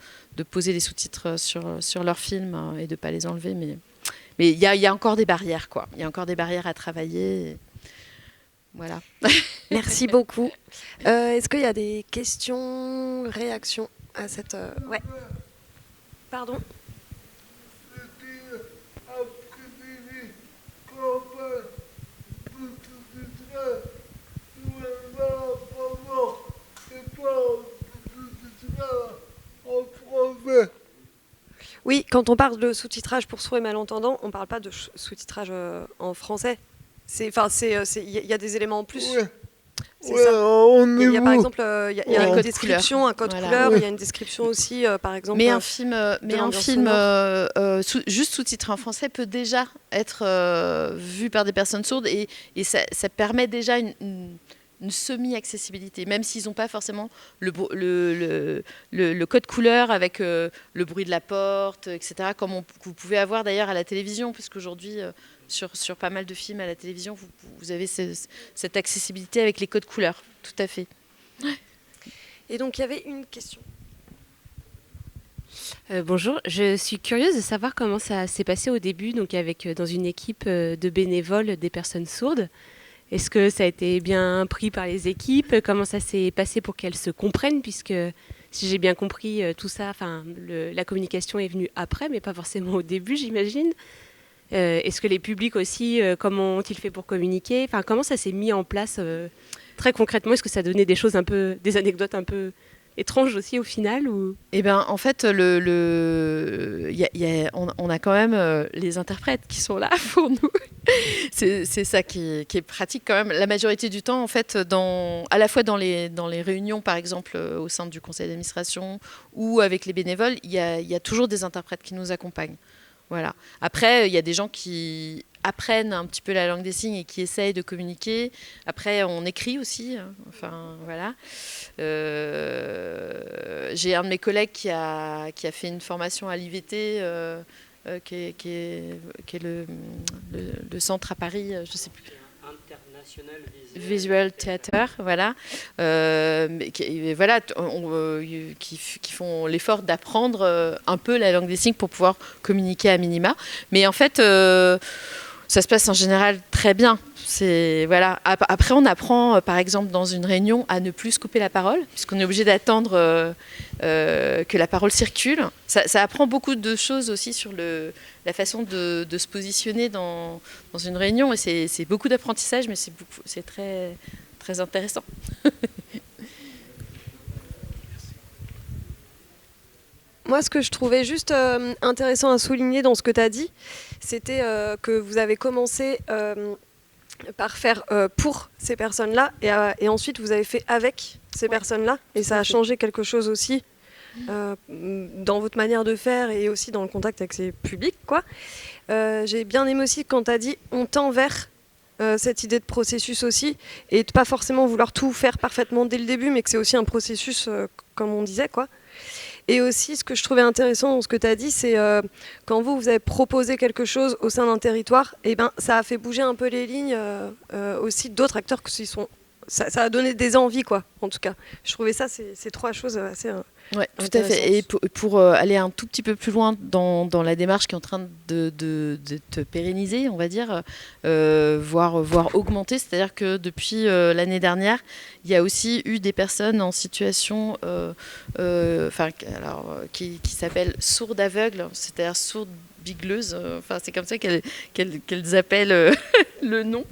poser des sous-titres sur leur film et de ne pas les enlever. Mais il y a encore des barrières, quoi. Il y a encore des barrières à travailler. Voilà. Merci beaucoup. Est-ce qu'il y a des questions, réactions à cette... Ouais. Pardon. Oui, quand on parle de sous-titrage pour sourds et malentendants, on ne parle pas de sous-titrage en français. Il y a des éléments en plus. Ouais. C'est ça. Il y a par exemple il y a une description, un code Voilà. couleur, Oui. il y a une description aussi, par exemple. Mais un film juste sous-titré en français peut déjà être vu par des personnes sourdes, et ça permet déjà une semi-accessibilité, même s'ils n'ont pas forcément le code couleur avec le bruit de la porte, etc., comme vous pouvez avoir d'ailleurs à la télévision, puisqu'aujourd'hui, sur pas mal de films à la télévision, vous avez cette accessibilité avec les codes couleurs, tout à fait. Et donc, il y avait une question. Bonjour, je suis curieuse de savoir comment ça s'est passé au début, donc dans une équipe de bénévoles des personnes sourdes. Est-ce que ça a été bien pris par les équipes? Comment ça s'est passé pour qu'elles se comprennent? Puisque, si j'ai bien compris tout ça, la communication est venue après, mais pas forcément au début, j'imagine. Est-ce que les publics aussi, comment ont-ils fait pour communiquer? Comment ça s'est mis en place très concrètement? Est-ce que ça donnait des anecdotes un peu étrange aussi au final ou... Eh ben, en fait, on a quand même les interprètes qui sont là pour nous. C'est ça qui est pratique quand même. La majorité du temps, en fait, à la fois dans les réunions, par exemple, au sein du conseil d'administration ou avec les bénévoles, il y a toujours des interprètes qui nous accompagnent. Voilà. Après, il y a des gens qui apprennent un petit peu la langue des signes et qui essayent de communiquer. Après, on écrit aussi. Enfin, voilà. J'ai un de mes collègues qui a fait une formation à l'IVT, qui est le centre à Paris, je ne sais plus. International Visual Theater, voilà. Qui font l'effort d'apprendre un peu la langue des signes pour pouvoir communiquer à minima. Mais en fait, ça se passe en général très bien. Voilà. Après, on apprend, par exemple, dans une réunion, à ne plus se couper la parole, puisqu'on est obligé d'attendre que la parole circule. Ça apprend beaucoup de choses aussi sur la façon de se positionner dans une réunion. Et c'est beaucoup d'apprentissage, mais c'est très, très intéressant. Moi, ce que je trouvais juste intéressant à souligner dans ce que tu as dit, c'était que vous avez commencé par faire pour ces personnes-là et ensuite vous avez fait avec ces personnes-là et ça a changé quelque chose aussi dans votre manière de faire et aussi dans le contact avec ces publics, quoi. J'ai bien aimé aussi quand tu as dit on tend vers cette idée de processus aussi et de pas forcément vouloir tout faire parfaitement dès le début mais que c'est aussi un processus comme on disait, quoi. Et aussi, ce que je trouvais intéressant dans ce que tu as dit, c'est quand vous avez proposé quelque chose au sein d'un territoire, et ben, ça a fait bouger un peu les lignes aussi d'autres acteurs ça a donné des envies, quoi, en tout cas. Je trouvais ça, ces trois choses assez ouais, tout à fait. Et pour aller un tout petit peu plus loin dans la démarche qui est en train de te pérenniser, on va dire, voire augmenter, c'est-à-dire que depuis l'année dernière, il y a aussi eu des personnes en situation qui s'appellent sourdes aveugles, c'est-à-dire sourdes bigleuses, c'est comme ça qu'elles appellent le nom.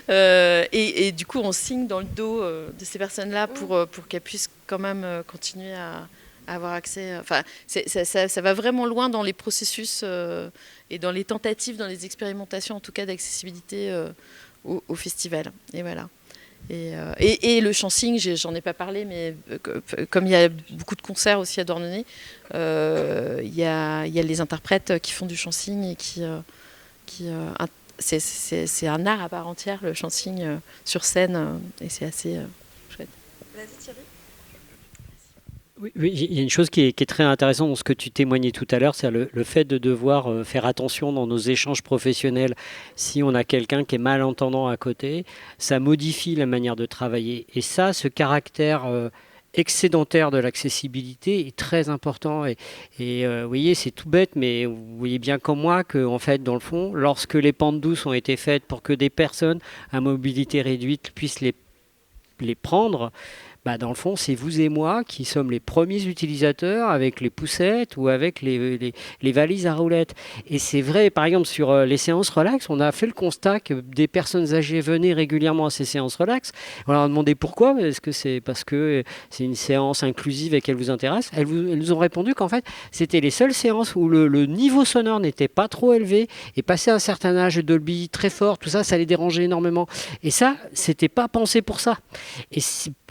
Et du coup, on signe dans le dos de ces personnes-là pour qu'elles puissent quand même continuer à avoir accès. Ça va vraiment loin dans les processus et dans les tentatives, dans les expérimentations, en tout cas, d'accessibilité au festival. Et voilà. Et le chant-signe, j'en ai pas parlé, mais comme il y a beaucoup de concerts aussi à Douarnenez, il y a les interprètes qui font du chant-signe et c'est un art à part entière, le chant-signe sur scène, et c'est assez chouette. Vas-y Thierry. Oui, il y a une chose qui est très intéressante dans ce que tu témoignais tout à l'heure, c'est le fait de devoir faire attention dans nos échanges professionnels. Si on a quelqu'un qui est malentendant à côté, ça modifie la manière de travailler. Et ça, ce caractère excédentaire de l'accessibilité est très important. Et vous voyez, c'est tout bête, mais vous voyez bien comme moi que, en fait, dans le fond, lorsque les pentes douces ont été faites pour que des personnes à mobilité réduite puissent les prendre, dans le fond, c'est vous et moi qui sommes les premiers utilisateurs avec les poussettes ou avec les valises à roulettes. Et c'est vrai, par exemple, sur les séances relax, on a fait le constat que des personnes âgées venaient régulièrement à ces séances relax. On leur a demandé pourquoi. Est-ce que c'est parce que c'est une séance inclusive et qu'elle vous intéresse ? Elles nous ont répondu qu'en fait, c'était les seules séances où le niveau sonore n'était pas trop élevé et passé un certain âge, Dolby très fort, tout ça, ça les dérangeait énormément. Et ça, c'était pas pensé pour ça. Et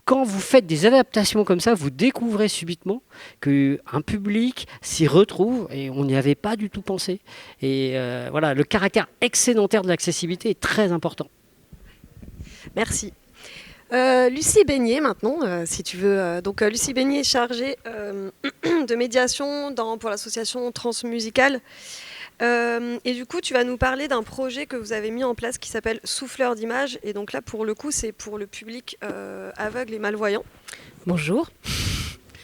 quand vous faites des adaptations comme ça, vous découvrez subitement qu'un public s'y retrouve et on n'y avait pas du tout pensé. Et voilà, le caractère excédentaire de l'accessibilité est très important. Merci. Lucie Beignet, maintenant, si tu veux. Donc, Lucie Beignet est chargée de médiation pour l'association Transmusicale. Et du coup, tu vas nous parler d'un projet que vous avez mis en place qui s'appelle Souffleur d'images. Et donc là, pour le coup, c'est pour le public aveugle et malvoyant. Bonjour.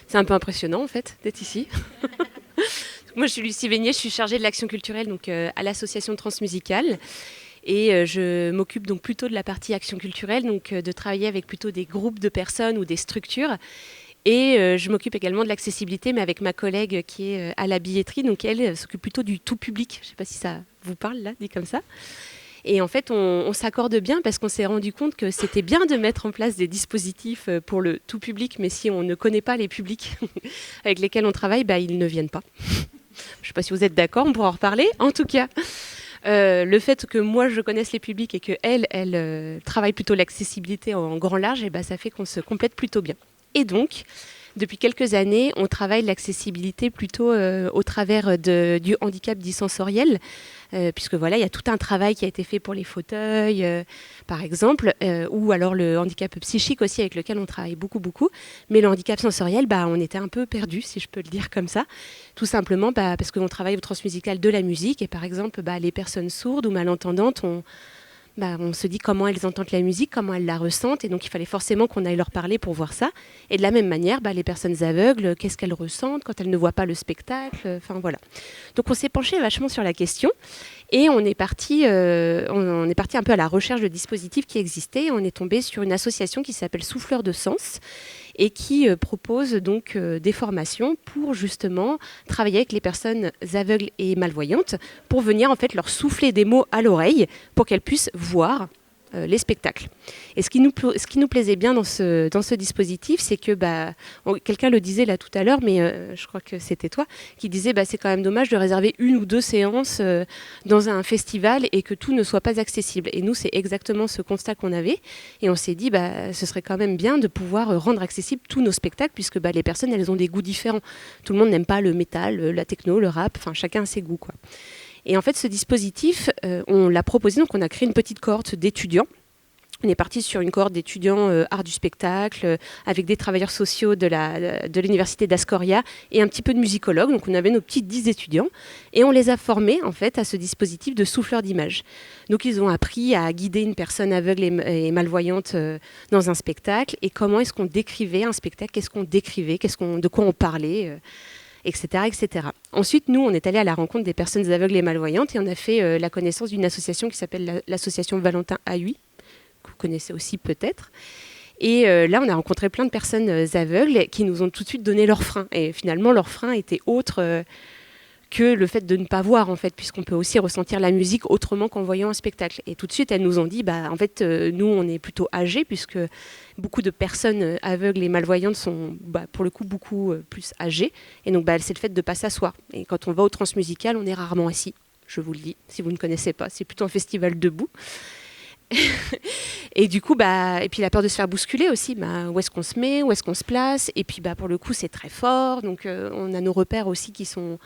C'est un peu impressionnant, en fait, d'être ici. Moi, je suis Lucie Beignet, je suis chargée de l'action culturelle donc, à l'association Transmusicale. Et je m'occupe donc plutôt de la partie action culturelle, donc de travailler avec plutôt des groupes de personnes ou des structures. Et je m'occupe également de l'accessibilité, mais avec ma collègue qui est à la billetterie. Donc elle s'occupe plutôt du tout public. Je ne sais pas si ça vous parle, là, dit comme ça. Et en fait, on s'accorde bien parce qu'on s'est rendu compte que c'était bien de mettre en place des dispositifs pour le tout public, mais si on ne connaît pas les publics avec lesquels on travaille, ils ne viennent pas. Je ne sais pas si vous êtes d'accord, on pourra en reparler. En tout cas, le fait que moi je connaisse les publics et qu'elle travaille plutôt l'accessibilité en grand large, ça fait qu'on se complète plutôt bien. Et donc, depuis quelques années, on travaille l'accessibilité plutôt au travers du handicap dit sensoriel, puisque voilà, il y a tout un travail qui a été fait pour les fauteuils, par exemple, ou alors le handicap psychique aussi, avec lequel on travaille beaucoup. Mais le handicap sensoriel, on était un peu perdu, si je peux le dire comme ça, tout simplement parce qu'on travaille au transmusical de la musique, et par exemple, les personnes sourdes ou malentendantes, on se dit comment elles entendent la musique, comment elles la ressentent, et donc il fallait forcément qu'on aille leur parler pour voir ça. Et de la même manière, les personnes aveugles, qu'est-ce qu'elles ressentent quand elles ne voient pas le spectacle, voilà. Donc on s'est penché vachement sur la question, et on est parti un peu à la recherche de dispositifs qui existaient. On est tombé sur une association qui s'appelle Souffleurs de Sens, et qui propose donc des formations pour justement travailler avec les personnes aveugles et malvoyantes pour venir en fait leur souffler des mots à l'oreille pour qu'elles puissent voir les spectacles. Et ce qui nous plaisait bien dans ce dispositif, c'est que quelqu'un le disait là tout à l'heure, mais je crois que c'était toi, qui disait c'est quand même dommage de réserver 1 ou 2 séances dans un festival et que tout ne soit pas accessible. Et nous, c'est exactement ce constat qu'on avait. Et on s'est dit, ce serait quand même bien de pouvoir rendre accessibles tous nos spectacles, puisque les personnes, elles ont des goûts différents. Tout le monde n'aime pas le métal, la techno, le rap, enfin chacun a ses goûts, quoi. Et en fait, ce dispositif, on l'a proposé, donc on a créé une petite cohorte d'étudiants. On est parti sur une cohorte d'étudiants art du spectacle, avec des travailleurs sociaux de l'université d'Ascoria et un petit peu de musicologues. Donc on avait nos petits 10 étudiants et on les a formés en fait à ce dispositif de souffleur d'images. Donc ils ont appris à guider une personne aveugle et malvoyante dans un spectacle, et comment est-ce qu'on décrivait un spectacle, qu'est-ce qu'on décrivait, de quoi on parlait, etc. Ensuite, nous, on est allé à la rencontre des personnes aveugles et malvoyantes, et on a fait la connaissance d'une association qui s'appelle l'association Valentin Ahui, que vous connaissez aussi peut-être. Et là, on a rencontré plein de personnes aveugles qui nous ont tout de suite donné leurs freins. Et finalement, leurs freins étaient autres que le fait de ne pas voir, en fait, puisqu'on peut aussi ressentir la musique autrement qu'en voyant un spectacle. Et tout de suite, elles nous ont dit, en fait, nous, on est plutôt âgés, puisque beaucoup de personnes aveugles et malvoyantes sont, pour le coup, beaucoup plus âgées. Et donc, c'est le fait de ne pas s'asseoir. Et quand on va au transmusical, on est rarement assis, je vous le dis, si vous ne connaissez pas. C'est plutôt un festival debout. Et du coup, et puis la peur de se faire bousculer aussi, où est-ce qu'on se met, où est-ce qu'on se place, et puis pour le coup c'est très fort, donc on a nos repères aussi qui sont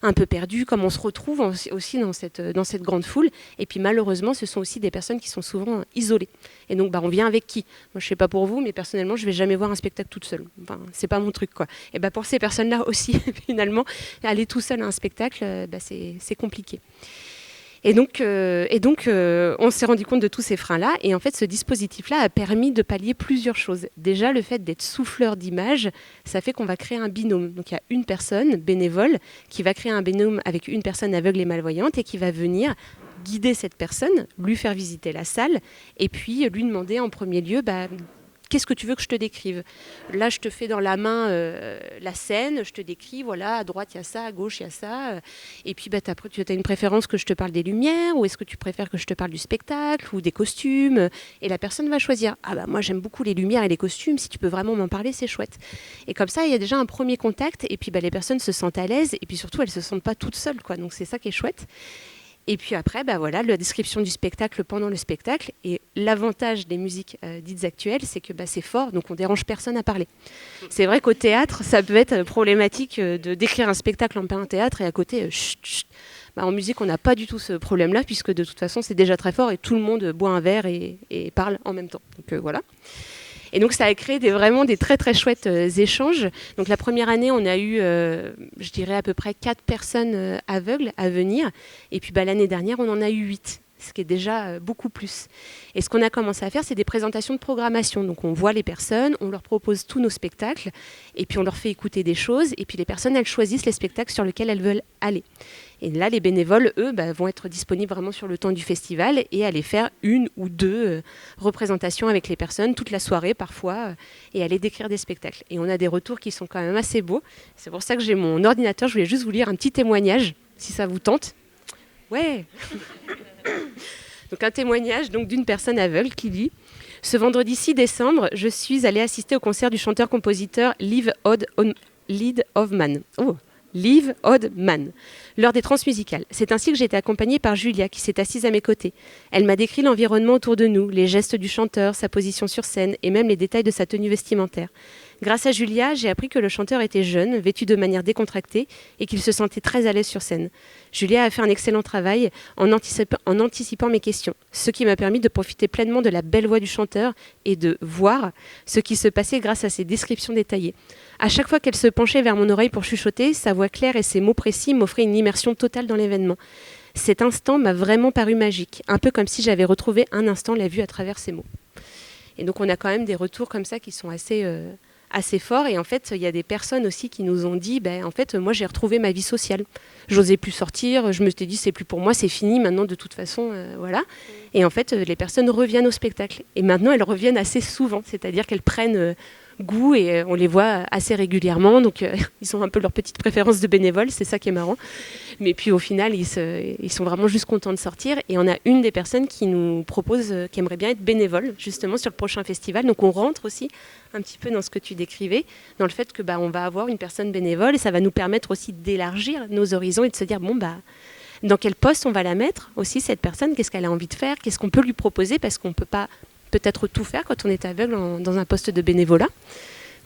un peu perdus, comme on se retrouve aussi dans cette grande foule, et puis malheureusement ce sont aussi des personnes qui sont souvent isolées, et donc on vient avec qui? Moi je sais pas pour vous, mais personnellement je vais jamais voir un spectacle toute seule, c'est pas mon truc quoi, et pour ces personnes-là aussi finalement, aller tout seul à un spectacle, c'est compliqué. Et donc, on s'est rendu compte de tous ces freins-là. Et en fait, ce dispositif-là a permis de pallier plusieurs choses. Déjà, le fait d'être souffleur d'images, ça fait qu'on va créer un binôme. Donc, il y a une personne bénévole qui va créer un binôme avec une personne aveugle et malvoyante et qui va venir guider cette personne, lui faire visiter la salle et puis lui demander en premier lieu qu'est-ce que tu veux que je te décrive? Là, je te fais dans la main la scène, je te décris, voilà, à droite, il y a ça, à gauche, il y a ça. Et puis, tu as une préférence que je te parle des lumières, ou est-ce que tu préfères que je te parle du spectacle ou des costumes? Et la personne va choisir. Moi, j'aime beaucoup les lumières et les costumes, si tu peux vraiment m'en parler, c'est chouette. Et comme ça, il y a déjà un premier contact, et puis les personnes se sentent à l'aise, et puis surtout, elles ne se sentent pas toutes seules, quoi. Donc, c'est ça qui est chouette. Et puis après, la description du spectacle pendant le spectacle. Et l'avantage des musiques dites actuelles, c'est que c'est fort, donc on dérange personne à parler. C'est vrai qu'au théâtre, ça peut être problématique de décrire un spectacle en plein théâtre et à côté, chut, chut. En musique, on n'a pas du tout ce problème-là, puisque de toute façon, c'est déjà très fort et tout le monde boit un verre et parle en même temps. Donc voilà. Et donc ça a créé vraiment des très très chouettes échanges. Donc la première année, on a eu, je dirais à peu près 4 personnes aveugles à venir. Et puis l'année dernière, on en a eu 8, ce qui est déjà beaucoup plus. Et ce qu'on a commencé à faire, c'est des présentations de programmation. Donc on voit les personnes, on leur propose tous nos spectacles, et puis on leur fait écouter des choses. Et puis les personnes, elles choisissent les spectacles sur lesquels elles veulent aller. Et là, les bénévoles, eux, vont être disponibles vraiment sur le temps du festival et aller faire 1 ou 2 représentations avec les personnes toute la soirée parfois et aller décrire des spectacles. Et on a des retours qui sont quand même assez beaux. C'est pour ça que j'ai mon ordinateur. Je voulais juste vous lire un petit témoignage, si ça vous tente. Ouais. Donc un témoignage donc, d'une personne aveugle qui dit « Ce vendredi 6 décembre, je suis allée assister au concert du chanteur-compositeur Liv Oddman. Liv Oddman, lors des transmusicales. C'est ainsi que j'ai été accompagnée par Julia, qui s'est assise à mes côtés. Elle m'a décrit l'environnement autour de nous, les gestes du chanteur, sa position sur scène et même les détails de sa tenue vestimentaire. Grâce à Julia, j'ai appris que le chanteur était jeune, vêtu de manière décontractée et qu'il se sentait très à l'aise sur scène. Julia a fait un excellent travail en anticipant mes questions, ce qui m'a permis de profiter pleinement de la belle voix du chanteur et de voir ce qui se passait grâce à ses descriptions détaillées. À chaque fois qu'elle se penchait vers mon oreille pour chuchoter, sa voix claire et ses mots précis m'offraient une immersion totale dans l'événement. Cet instant m'a vraiment paru magique, un peu comme si j'avais retrouvé un instant la vue à travers ses mots. Et donc on a quand même des retours comme ça qui sont assez forts. Et en fait, il y a des personnes aussi qui nous ont dit, en fait, moi j'ai retrouvé ma vie sociale. J'osais plus sortir, je me suis dit c'est plus pour moi, c'est fini maintenant de toute façon, voilà. Et en fait, les personnes reviennent au spectacle. Et maintenant, elles reviennent assez souvent, c'est-à-dire qu'elles prennent goût et on les voit assez régulièrement. Donc ils ont un peu leur petite préférence de bénévoles, c'est ça qui est marrant. Mais puis au final, ils sont vraiment juste contents de sortir. Et on a une des personnes qui nous propose, qui aimerait bien être bénévole justement sur le prochain festival. Donc on rentre aussi un petit peu dans ce que tu décrivais, dans le fait que on va avoir une personne bénévole et ça va nous permettre aussi d'élargir nos horizons et de se dire dans quel poste on va la mettre aussi cette personne, qu'est-ce qu'elle a envie de faire, qu'est-ce qu'on peut lui proposer parce qu'on peut pas peut-être tout faire quand on est aveugle dans un poste de bénévolat.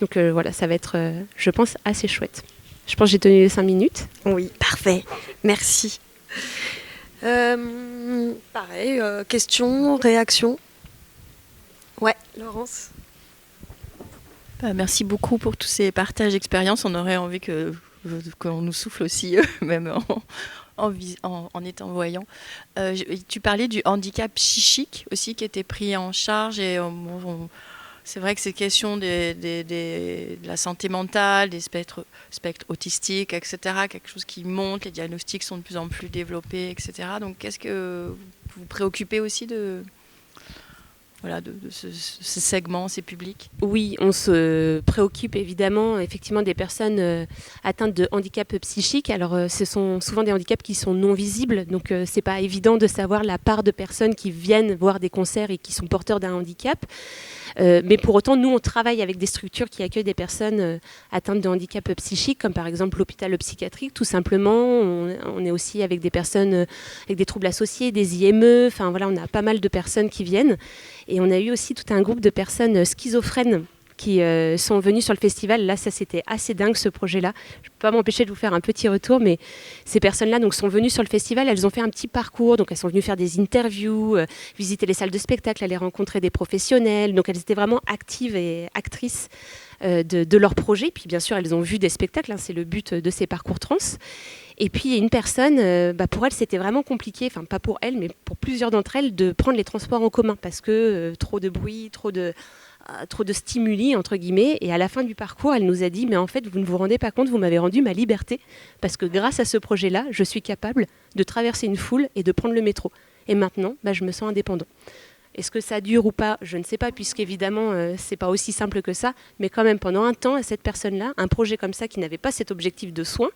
Donc voilà, ça va être, je pense, assez chouette. Je pense que j'ai tenu les 5 minutes. Oui, parfait. Merci. Pareil, questions, réactions. Ouais, Laurence. Merci beaucoup pour tous ces partages d'expériences. On aurait envie qu'on nous souffle aussi, même en étant voyant. Tu parlais du handicap psychique aussi qui était pris en charge. Et c'est vrai que ces questions de la santé mentale, des spectres autistiques, etc., quelque chose qui monte, les diagnostics sont de plus en plus développés, etc. Donc, qu'est-ce que vous vous préoccupez aussi de ce segment, ces publics? Oui, on se préoccupe évidemment effectivement des personnes atteintes de handicap psychique. Alors ce sont souvent des handicaps qui sont non visibles, donc c'est pas évident de savoir la part de personnes qui viennent voir des concerts et qui sont porteurs d'un handicap. Mais pour autant, nous, on travaille avec des structures qui accueillent des personnes atteintes de handicap psychique, comme par exemple l'hôpital psychiatrique, tout simplement. On est aussi avec des personnes avec des troubles associés, des IME. Enfin voilà, on a pas mal de personnes qui viennent. Et on a eu aussi tout un groupe de personnes schizophrènes qui sont venus sur le festival. Là, ça, c'était assez dingue, ce projet-là. Je ne peux pas m'empêcher de vous faire un petit retour, mais ces personnes-là donc, sont venues sur le festival. Elles ont fait un petit parcours. Donc, elles sont venues faire des interviews, visiter les salles de spectacle, aller rencontrer des professionnels. Donc, elles étaient vraiment actives et actrices de leur projet. Puis, bien sûr, elles ont vu des spectacles. C'est le but de ces parcours trans. Et puis, il y a une personne, pour elle, c'était vraiment compliqué, enfin, pas pour elle, mais pour plusieurs d'entre elles, de prendre les transports en commun parce que trop de bruit, trop de stimuli, entre guillemets. Et à la fin du parcours, elle nous a dit, mais en fait, vous ne vous rendez pas compte, vous m'avez rendu ma liberté parce que grâce à ce projet-là, je suis capable de traverser une foule et de prendre le métro. Et maintenant, je me sens indépendant. Est-ce que ça dure ou pas? Je ne sais pas, puisqu'évidemment, c'est pas aussi simple que ça. Mais quand même, pendant un temps, à cette personne-là, un projet comme ça qui n'avait pas cet objectif de soin,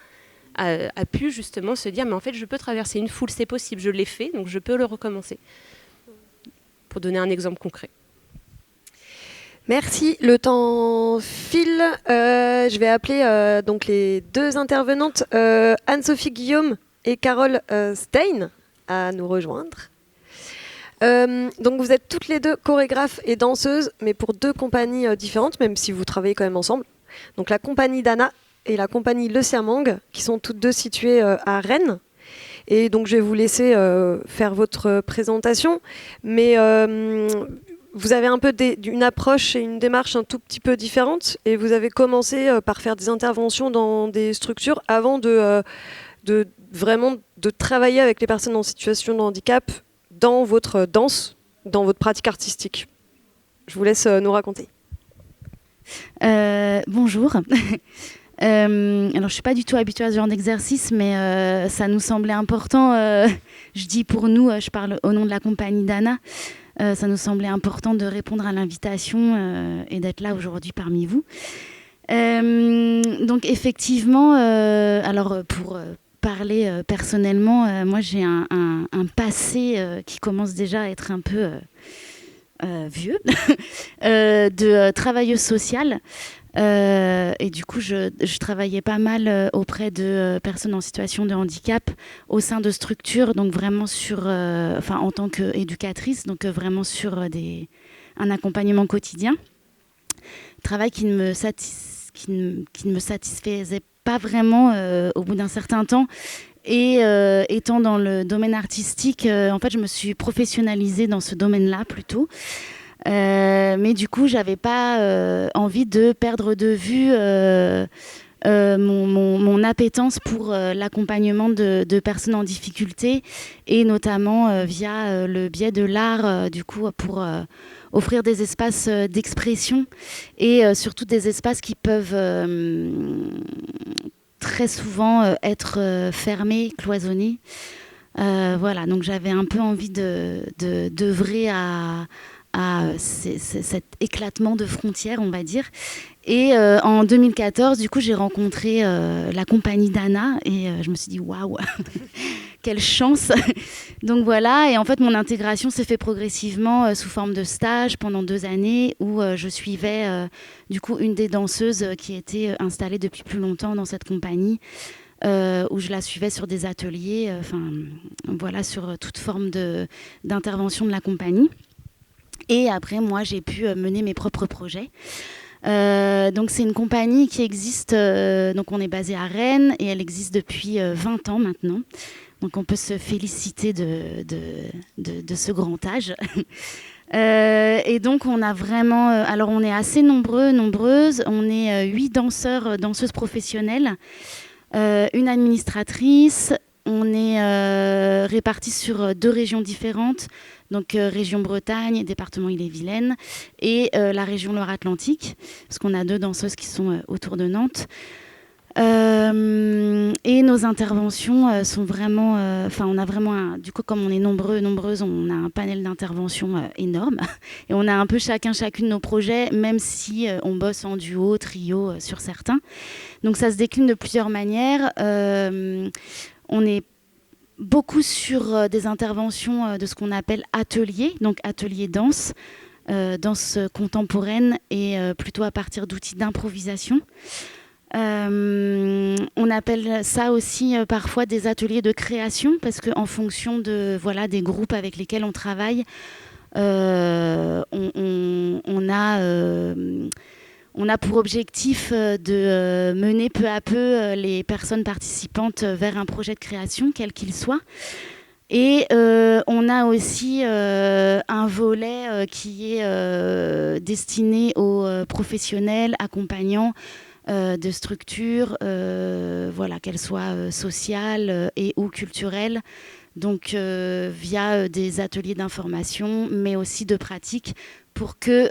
a pu justement se dire mais en fait je peux traverser une foule, c'est possible, je l'ai fait, donc je peux le recommencer. Pour donner un exemple concret. Merci, le temps file. Je vais appeler donc les deux intervenantes, Anne-Sophie Guillaume et Carole Stein, à nous rejoindre. Donc vous êtes toutes les deux chorégraphes et danseuses, mais pour deux compagnies différentes, même si vous travaillez quand même ensemble. Donc la compagnie d'Anna et la compagnie Le Siamang, qui sont toutes deux situées à Rennes. Et donc je vais vous laisser faire votre présentation, mais vous avez un peu une approche et une démarche un tout petit peu différente, et vous avez commencé par faire des interventions dans des structures avant de vraiment de travailler avec les personnes en situation de handicap dans votre danse, dans votre pratique artistique. Je vous laisse nous raconter. Bonjour. Alors, je ne suis pas du tout habituée à ce genre d'exercice, mais ça nous semblait important. Je dis pour nous, je parle au nom de la compagnie d'Anna. Ça nous semblait important de répondre à l'invitation et d'être là aujourd'hui parmi vous. Donc, effectivement, alors parler personnellement, moi j'ai un passé qui commence déjà à être un peu vieux, de travailleuse sociale. Et du coup, je travaillais pas mal auprès de personnes en situation de handicap au sein de structures, donc vraiment en tant qu'éducatrice, donc vraiment sur un accompagnement quotidien. Travail qui ne me satisfaisait pas vraiment au bout d'un certain temps. Et étant dans le domaine artistique, en fait, je me suis professionnalisée dans ce domaine-là plutôt. Mais du coup, j'avais pas envie de perdre de vue mon appétence pour l'accompagnement de personnes en difficulté, et notamment via le biais de l'art, du coup, pour offrir des espaces d'expression et surtout des espaces qui peuvent très souvent être fermés, cloisonnés. Voilà, donc j'avais un peu envie d'œuvrer à cet éclatement de frontières, on va dire. Et en 2014, du coup, j'ai rencontré la compagnie d'Anna et je me suis dit waouh, quelle chance. Donc voilà, et en fait, mon intégration s'est fait progressivement sous forme de stage pendant 2 années où je suivais du coup une des danseuses qui était installée depuis plus longtemps dans cette compagnie. Où je la suivais sur des ateliers, voilà, sur toute forme d'intervention de la compagnie. Et après, moi, j'ai pu mener mes propres projets. Donc, c'est une compagnie qui existe, donc on est basé à Rennes et elle existe depuis 20 ans maintenant. Donc, on peut se féliciter de ce grand âge. Et donc, on a vraiment... alors, on est assez nombreuses. On est 8 danseuses professionnelles, une administratrice. On est répartis sur 2 régions différentes. Donc région Bretagne, département Ille-et-Vilaine, et la région Loire-Atlantique, parce qu'on a 2 danseuses qui sont autour de Nantes. Et nos interventions sont vraiment... on a vraiment... du coup, comme on est nombreuses, on a un panel d'intervention énorme. Et on a un peu chacune nos projets, même si on bosse en duo, trio sur certains. Donc ça se décline de plusieurs manières. On est beaucoup sur des interventions de ce qu'on appelle ateliers, donc ateliers danse contemporaine et plutôt à partir d'outils d'improvisation. On appelle ça aussi parfois des ateliers de création parce qu'en fonction des groupes avec lesquels on travaille, on a pour objectif de mener peu à peu les personnes participantes vers un projet de création, quel qu'il soit. Et on a aussi un volet qui est destiné aux professionnels accompagnants de structures, qu'elles soient sociales et ou culturelles. Donc via des ateliers d'information, mais aussi de pratique, pour que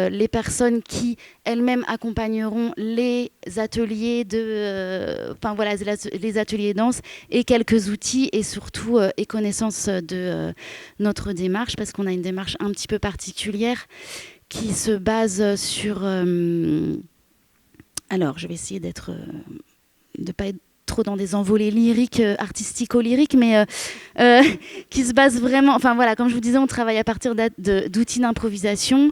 les personnes qui elles-mêmes accompagneront les ateliers les ateliers danse aient quelques outils et surtout aient connaissance de notre démarche, parce qu'on a une démarche un petit peu particulière qui se base sur... alors, je vais essayer de ne pas être trop dans des envolées lyriques, artistico-lyriques, mais qui se base vraiment... comme je vous disais, on travaille à partir d'outils d'improvisation.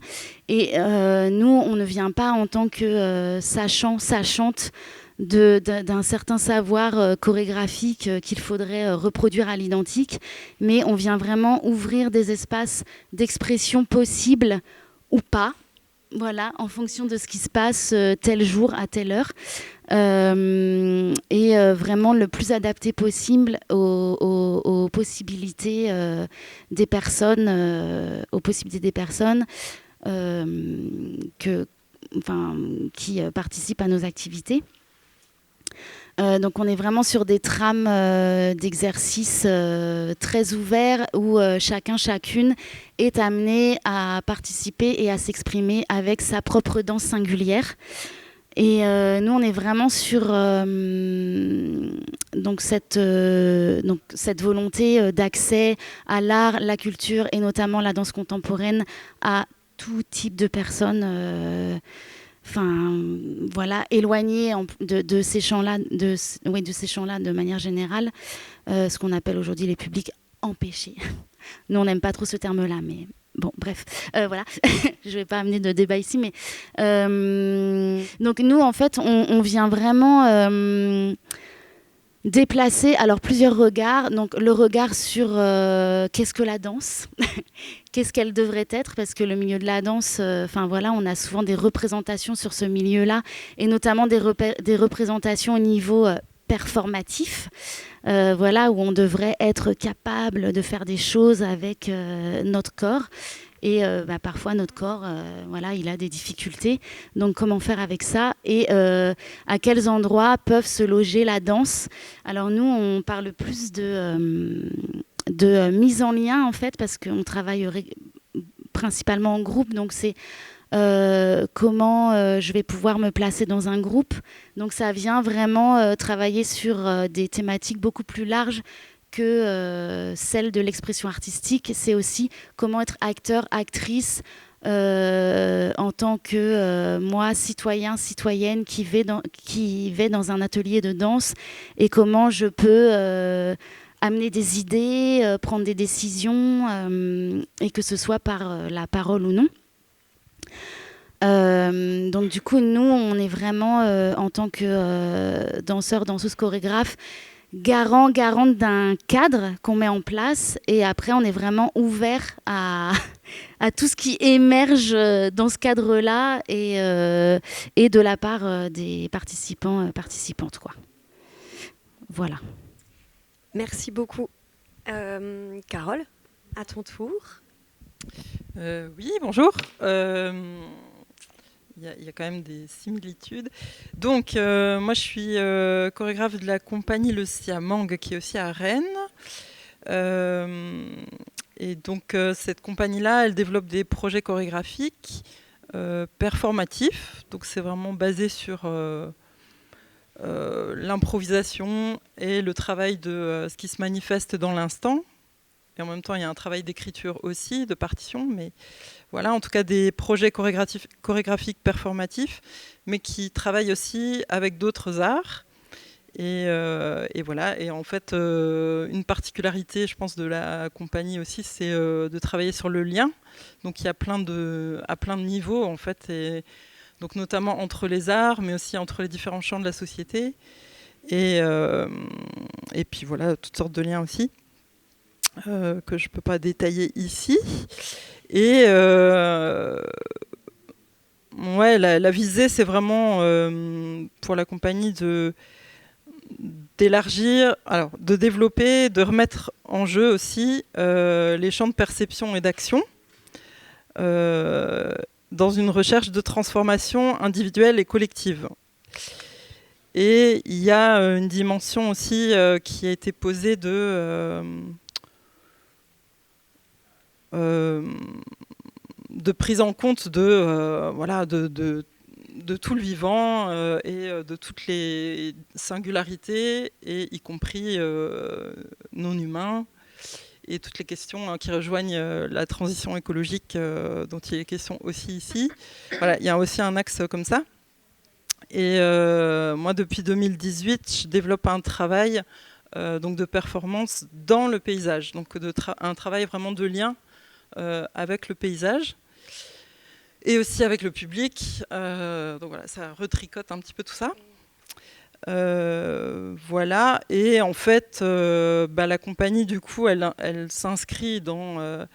Et nous, on ne vient pas en tant que sachante d'un certain savoir chorégraphique qu'il faudrait reproduire à l'identique, mais on vient vraiment ouvrir des espaces d'expression possibles ou pas, voilà, en fonction de ce qui se passe tel jour à telle heure, et vraiment le plus adapté possible aux possibilités des personnes, qui participent à nos activités. Donc on est vraiment sur des trames d'exercices très ouverts où chacune est amenée à participer et à s'exprimer avec sa propre danse singulière. Et nous, on est vraiment sur cette volonté d'accès à l'art, la culture et notamment la danse contemporaine à tout type de personnes enfin, voilà, éloigner de ces champs-là, de ces champs-là de manière générale, ce qu'on appelle aujourd'hui les publics empêchés. Nous, on n'aime pas trop ce terme-là, mais bon, bref, voilà. Je ne vais pas amener de débat ici, mais donc nous, en fait, on vient vraiment déplacer alors plusieurs regards. Donc le regard sur qu'est-ce que la danse, qu'est-ce qu'elle devrait être, parce que le milieu de la danse, voilà, on a souvent des représentations sur ce milieu-là, et notamment des représentations au niveau performatif, voilà, où on devrait être capable de faire des choses avec notre corps. Et parfois, notre corps, voilà, il a des difficultés. Donc, comment faire avec ça? Et à quels endroits peuvent se loger la danse? Alors, nous, on parle plus de mise en lien, en fait, parce qu'on travaille principalement en groupe. Donc, c'est comment je vais pouvoir me placer dans un groupe. Donc, ça vient vraiment travailler sur des thématiques beaucoup plus larges que celle de l'expression artistique. C'est aussi comment être acteur, actrice en tant que moi, citoyen, citoyenne qui vais dans un atelier de danse, et comment je peux amener des idées, prendre des décisions, et que ce soit par la parole ou non. Donc du coup, nous, on est vraiment, en tant que danseur, danseuse, chorégraphe, garante d'un cadre qu'on met en place, et après on est vraiment ouvert à tout ce qui émerge dans ce cadre-là, et de la part des participants, participantes, quoi. Voilà. Merci beaucoup. Carole, à ton tour. Oui, bonjour. Il y a quand même des similitudes. Donc, moi, je suis chorégraphe de la compagnie Le Siamang, qui est aussi à Rennes. Et donc, cette compagnie-là, elle développe des projets chorégraphiques performatifs. Donc, c'est vraiment basé sur l'improvisation et le travail de ce qui se manifeste dans l'instant. Et en même temps, il y a un travail d'écriture aussi, de partition, mais voilà, en tout cas des projets chorégraphiques performatifs, mais qui travaillent aussi avec d'autres arts. Et voilà, et en fait, une particularité, je pense, de la compagnie aussi, c'est de travailler sur le lien. Donc il y a à plein de niveaux, en fait, et donc notamment entre les arts, mais aussi entre les différents champs de la société. Et puis voilà, toutes sortes de liens aussi. Que je ne peux pas détailler ici. Et ouais, la visée, c'est vraiment pour la compagnie d'élargir, alors de développer, de remettre en jeu aussi les champs de perception et d'action dans une recherche de transformation individuelle et collective. Et il y a une dimension aussi qui a été posée de prise en compte de tout le vivant et de toutes les singularités, et y compris non humains, et toutes les questions qui rejoignent la transition écologique dont il est question aussi ici. Voilà, il y a aussi un axe comme ça. Et moi, depuis 2018, je développe un travail donc de performance dans le paysage, donc un travail vraiment de lien avec le paysage et aussi avec le public. Donc voilà, ça retricote un petit peu tout ça. Voilà, et en fait, la compagnie, du coup, elle s'inscrit dans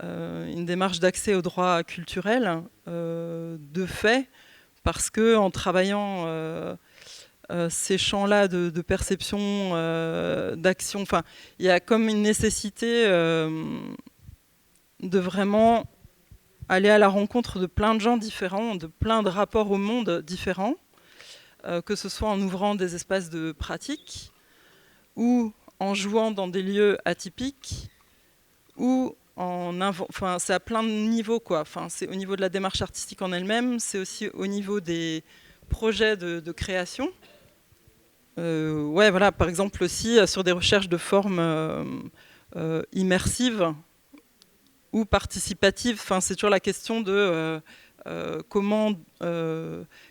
une démarche d'accès aux droits culturels de fait, parce qu'en travaillant ces champs-là de perception, d'action, enfin, il y a comme une nécessité de vraiment aller à la rencontre de plein de gens différents, de plein de rapports au monde différents, que ce soit en ouvrant des espaces de pratique, ou en jouant dans des lieux atypiques, ou enfin, c'est à plein de niveaux, quoi. Enfin, c'est au niveau de la démarche artistique en elle-même, c'est aussi au niveau des projets de création. Ouais, voilà, par exemple aussi sur des recherches de formes immersives ou participative. Enfin, c'est toujours la question de comment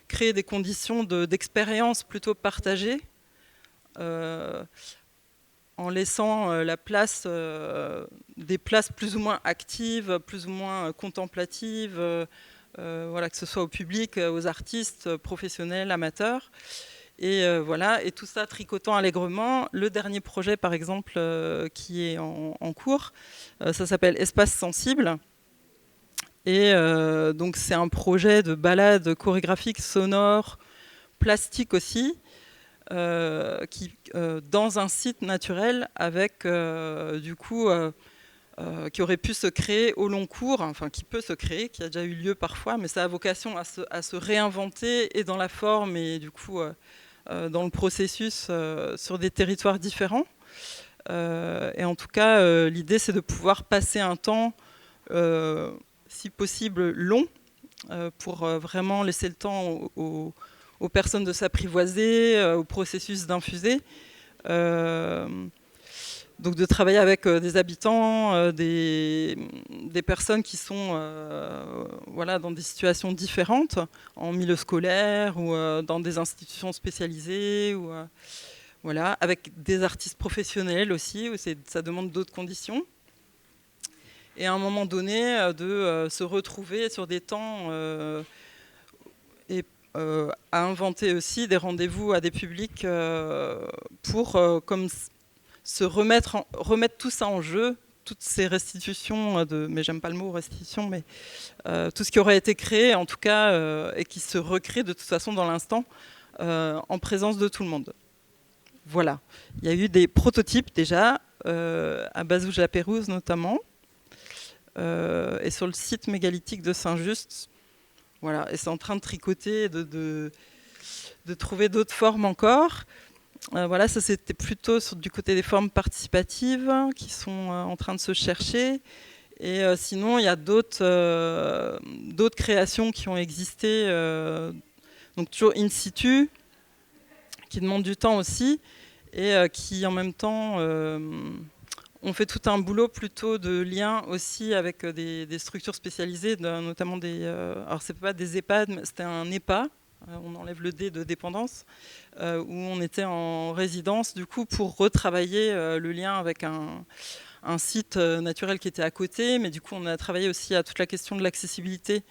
créer des conditions d'expérience plutôt partagées, en laissant la place, des places plus ou moins actives, plus ou moins contemplatives, voilà, que ce soit au public, aux artistes, professionnels, amateurs. Et voilà, et tout ça tricotant allègrement. Le dernier projet, par exemple, qui est en cours, ça s'appelle Espace sensible. Et donc c'est un projet de balade chorégraphique, sonore, plastique aussi, qui, dans un site naturel avec du coup qui aurait pu se créer au long cours, enfin qui peut se créer, qui a déjà eu lieu parfois, mais ça a vocation à se réinventer et dans la forme et du coup dans le processus sur des territoires différents. Et en tout cas, l'idée c'est de pouvoir passer un temps si possible long, pour vraiment laisser le temps aux personnes de s'apprivoiser, au processus d'infuser. Donc de travailler avec des habitants, des personnes qui sont voilà, dans des situations différentes, en milieu scolaire ou dans des institutions spécialisées, ou, voilà, avec des artistes professionnels aussi, où ça demande d'autres conditions. Et à un moment donné, de se retrouver sur des temps et à inventer aussi des rendez-vous à des publics pour comme se remettre tout ça en jeu, toutes ces restitutions, mais j'aime pas le mot restitution, mais tout ce qui aurait été créé en tout cas et qui se recrée de toute façon dans l'instant en présence de tout le monde. Voilà, il y a eu des prototypes déjà à Bazouges-la-Pérouse notamment. Et sur le site mégalithique de Saint-Just, voilà, et c'est en train de tricoter, de trouver d'autres formes encore. Voilà, ça c'était plutôt du côté des formes participatives qui sont en train de se chercher. Et sinon, il y a d'autres créations qui ont existé, donc toujours in situ, qui demandent du temps aussi, et qui en même temps on fait tout un boulot plutôt de lien aussi avec des structures spécialisées, notamment alors c'est pas des EHPAD, mais c'était un EHPA, on enlève le D de dépendance, où on était en résidence du coup pour retravailler le lien avec un site naturel qui était à côté, mais du coup on a travaillé aussi à toute la question de l'accessibilité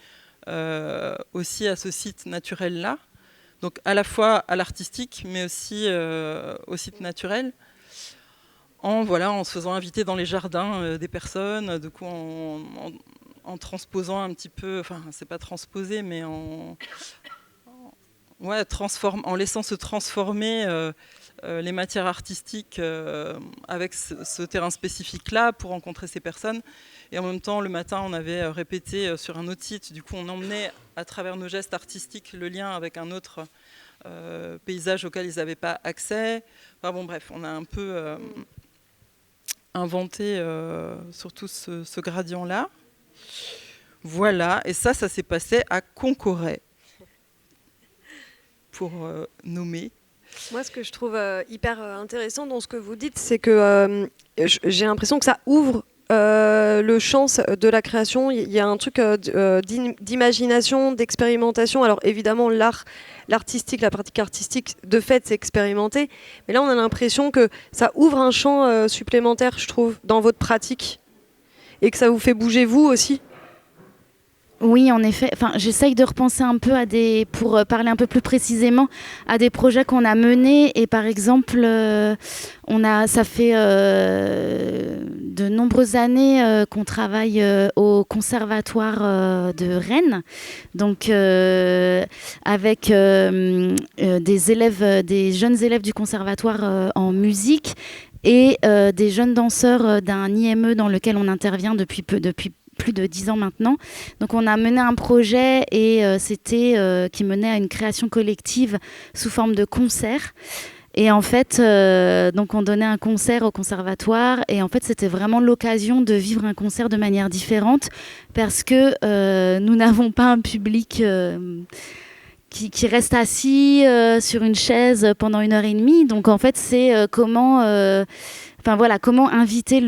aussi à ce site naturel-là, donc à la fois à l'artistique, mais aussi au site naturel. En se faisant inviter dans les jardins des personnes, du coup en transposant un petit peu, enfin c'est pas transposer, mais en laissant se transformer les matières artistiques avec ce terrain spécifique-là pour rencontrer ces personnes. Et en même temps, le matin, on avait répété sur un autre site, du coup on emmenait à travers nos gestes artistiques le lien avec un autre paysage auquel ils n'avaient pas accès. Enfin bon bref, on a un peu inventé surtout ce gradient-là. Voilà, et ça s'est passé à Concoret, pour nommer. Moi, ce que je trouve hyper intéressant dans ce que vous dites, c'est que j'ai l'impression que ça ouvre le champ de la création. Il y a un truc d'imagination, d'expérimentation. Alors évidemment, l'artistique, la pratique artistique, de fait, c'est expérimenté. Mais là, on a l'impression que ça ouvre un champ supplémentaire, je trouve, dans votre pratique. Et que ça vous fait bouger vous aussi. Oui, en effet. Enfin, j'essaye de repenser un peu pour parler un peu plus précisément, à des projets qu'on a menés. Et par exemple, ça fait de nombreuses années qu'on travaille au conservatoire de Rennes. Donc, avec des jeunes élèves du conservatoire en musique et des jeunes danseurs d'un IME dans lequel on intervient depuis plus de 10 ans maintenant. Donc on a mené un projet et qui menait à une création collective sous forme de concert. Et en fait, donc on donnait un concert au conservatoire et en fait c'était vraiment l'occasion de vivre un concert de manière différente parce que nous n'avons pas un public qui reste assis sur une chaise pendant 1h30. Donc en fait c'est comment inviter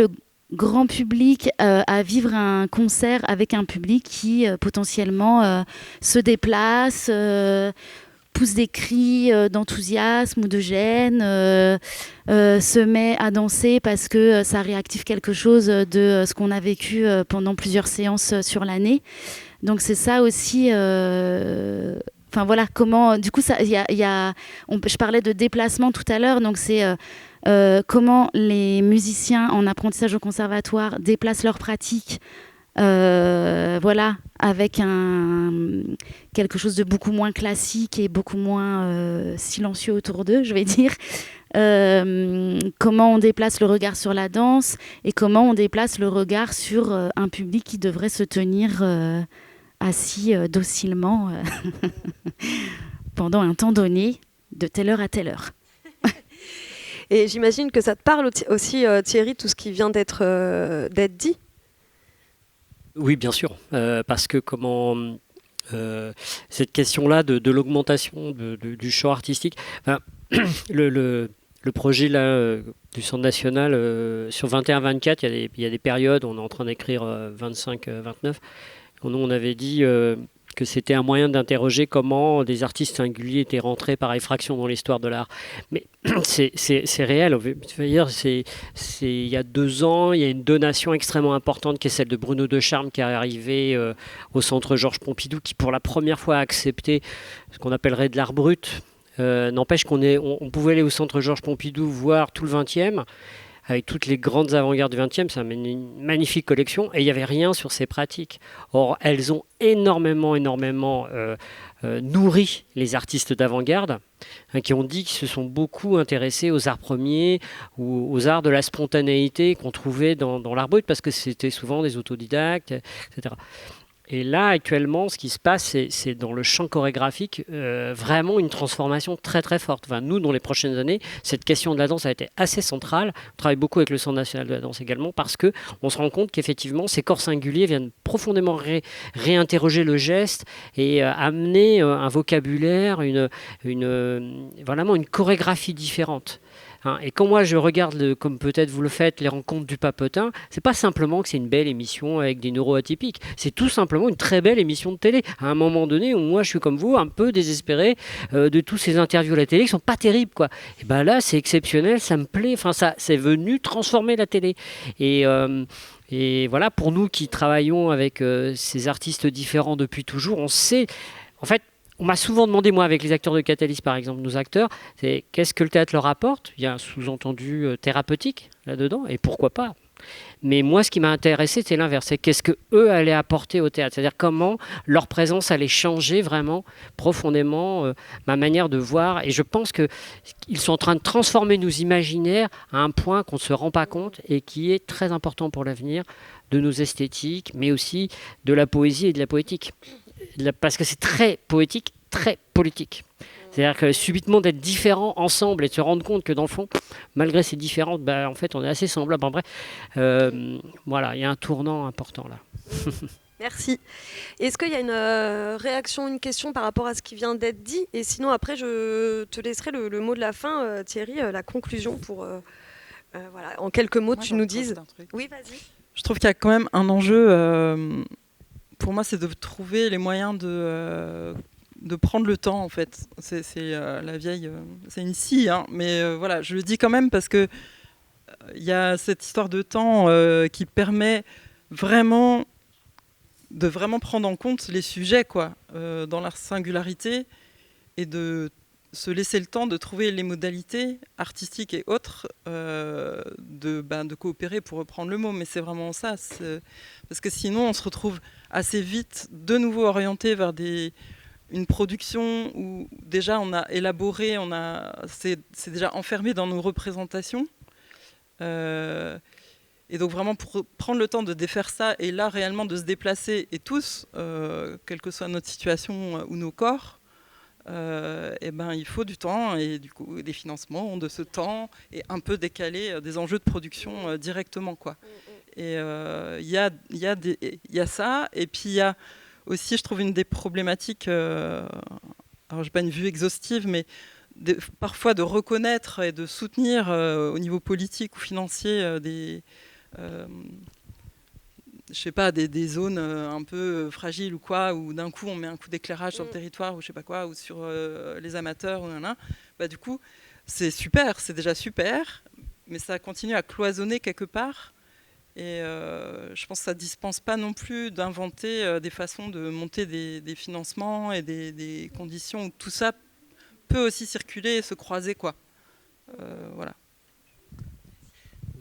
grand public à vivre un concert avec un public qui potentiellement se déplace, pousse des cris d'enthousiasme ou de gêne, se met à danser parce que ça réactive quelque chose de ce qu'on a vécu pendant plusieurs séances sur l'année. Donc c'est ça aussi. Enfin voilà, comment. Du coup, je parlais de déplacement tout à l'heure, donc c'est comment les musiciens en apprentissage au conservatoire déplacent leurs pratiques. Voilà, avec quelque chose de beaucoup moins classique et beaucoup moins silencieux autour d'eux, je vais dire. Comment on déplace le regard sur la danse et comment on déplace le regard sur un public qui devrait se tenir assis docilement pendant un temps donné, de telle heure à telle heure. Et j'imagine que ça te parle aussi, Thierry, tout ce qui vient d'être dit. Oui, bien sûr, parce que cette question-là de l'augmentation du champ artistique, le projet là, du Centre national sur 21-24, il y a des périodes, on est en train d'écrire 25-29, nous on avait dit que c'était un moyen d'interroger comment des artistes singuliers étaient rentrés par effraction dans l'histoire de l'art. Mais c'est réel. Il y a 2 ans, il y a une donation extrêmement importante qui est celle de Bruno Decharme qui est arrivé au Centre Georges Pompidou, qui pour la première fois a accepté ce qu'on appellerait de l'art brut. N'empêche qu'on pouvait aller au Centre Georges Pompidou voir tout le 20e, avec toutes les grandes avant-gardes du 20e, c'est une magnifique collection, et il n'y avait rien sur ces pratiques. Or, elles ont énormément nourri les artistes d'avant-garde, qui ont dit qu'ils se sont beaucoup intéressés aux arts premiers ou aux arts de la spontanéité qu'on trouvait dans l'art brut, parce que c'était souvent des autodidactes, etc. Et là, actuellement, ce qui se passe, c'est dans le champ chorégraphique, vraiment une transformation très très forte. Enfin, nous, dans les prochaines années, cette question de la danse a été assez centrale. On travaille beaucoup avec le Centre national de la danse également, parce qu'on se rend compte qu'effectivement, ces corps singuliers viennent profondément réinterroger le geste et amener un vocabulaire, vraiment une chorégraphie différente. Et quand moi je regarde, comme peut-être vous le faites, les rencontres du Papetin, c'est pas simplement que c'est une belle émission avec des neuroatypiques, c'est tout simplement une très belle émission de télé. À un moment donné où moi je suis comme vous, un peu désespéré de tous ces interviews à la télé qui sont pas terribles, quoi. Et ben là c'est exceptionnel, ça me plaît, enfin ça c'est venu transformer la télé. Et voilà, pour nous qui travaillons avec ces artistes différents depuis toujours, on sait, en fait, on m'a souvent demandé, moi, avec les acteurs de Catalyst, par exemple, nos acteurs, c'est qu'est-ce que le théâtre leur apporte ? Il y a un sous-entendu thérapeutique là-dedans, et pourquoi pas ? Mais moi, ce qui m'a intéressé, c'est l'inverse. C'est qu'est-ce qu'eux allaient apporter au théâtre ? C'est-à-dire comment leur présence allait changer vraiment profondément ma manière de voir. Et je pense qu'ils sont en train de transformer nos imaginaires à un point qu'on ne se rend pas compte et qui est très important pour l'avenir de nos esthétiques, mais aussi de la poésie et de la poétique. Parce que c'est très poétique, très politique. C'est-à-dire que subitement d'être différents ensemble et de se rendre compte que dans le fond, malgré ces différences, en fait on est assez semblables. En vrai, voilà, il y a un tournant important là. Merci. Est-ce qu'il y a une réaction, une question par rapport à ce qui vient d'être dit ? Et sinon après je te laisserai le mot de la fin, Thierry, la conclusion pour, voilà, en quelques mots tu nous dises. Oui, vas-y. Je trouve qu'il y a quand même un enjeu... pour moi, c'est de trouver les moyens de prendre le temps, en fait. C'est la vieille... c'est une scie, hein, mais voilà, je le dis quand même parce que il y a cette histoire de temps qui permet vraiment de prendre en compte les sujets, quoi, dans leur singularité, et de se laisser le temps de trouver les modalités artistiques et autres de coopérer, pour reprendre le mot. Mais c'est vraiment ça. Parce que sinon, on se retrouve assez vite de nouveau orienté vers une production où déjà on a élaboré, c'est déjà enfermé dans nos représentations. Et donc vraiment pour prendre le temps de défaire ça, et là réellement de se déplacer, et tous, quelle que soit notre situation ou nos corps, il faut du temps et du coup des financements de ce temps, et un peu décaler des enjeux de production directement, quoi. Et il y a ça, et puis il y a aussi, je trouve, une des problématiques, alors j'ai pas une vue exhaustive, mais parfois de reconnaître et de soutenir au niveau politique ou financier je sais pas, des zones un peu fragiles ou quoi, où d'un coup on met un coup d'éclairage sur le territoire ou je sais pas quoi, ou sur les amateurs, bah, du coup c'est super, c'est déjà super, mais ça continue à cloisonner quelque part. Et je pense que ça ne dispense pas non plus d'inventer des façons de monter des financements et des conditions où tout ça peut aussi circuler et se croiser, quoi. Voilà.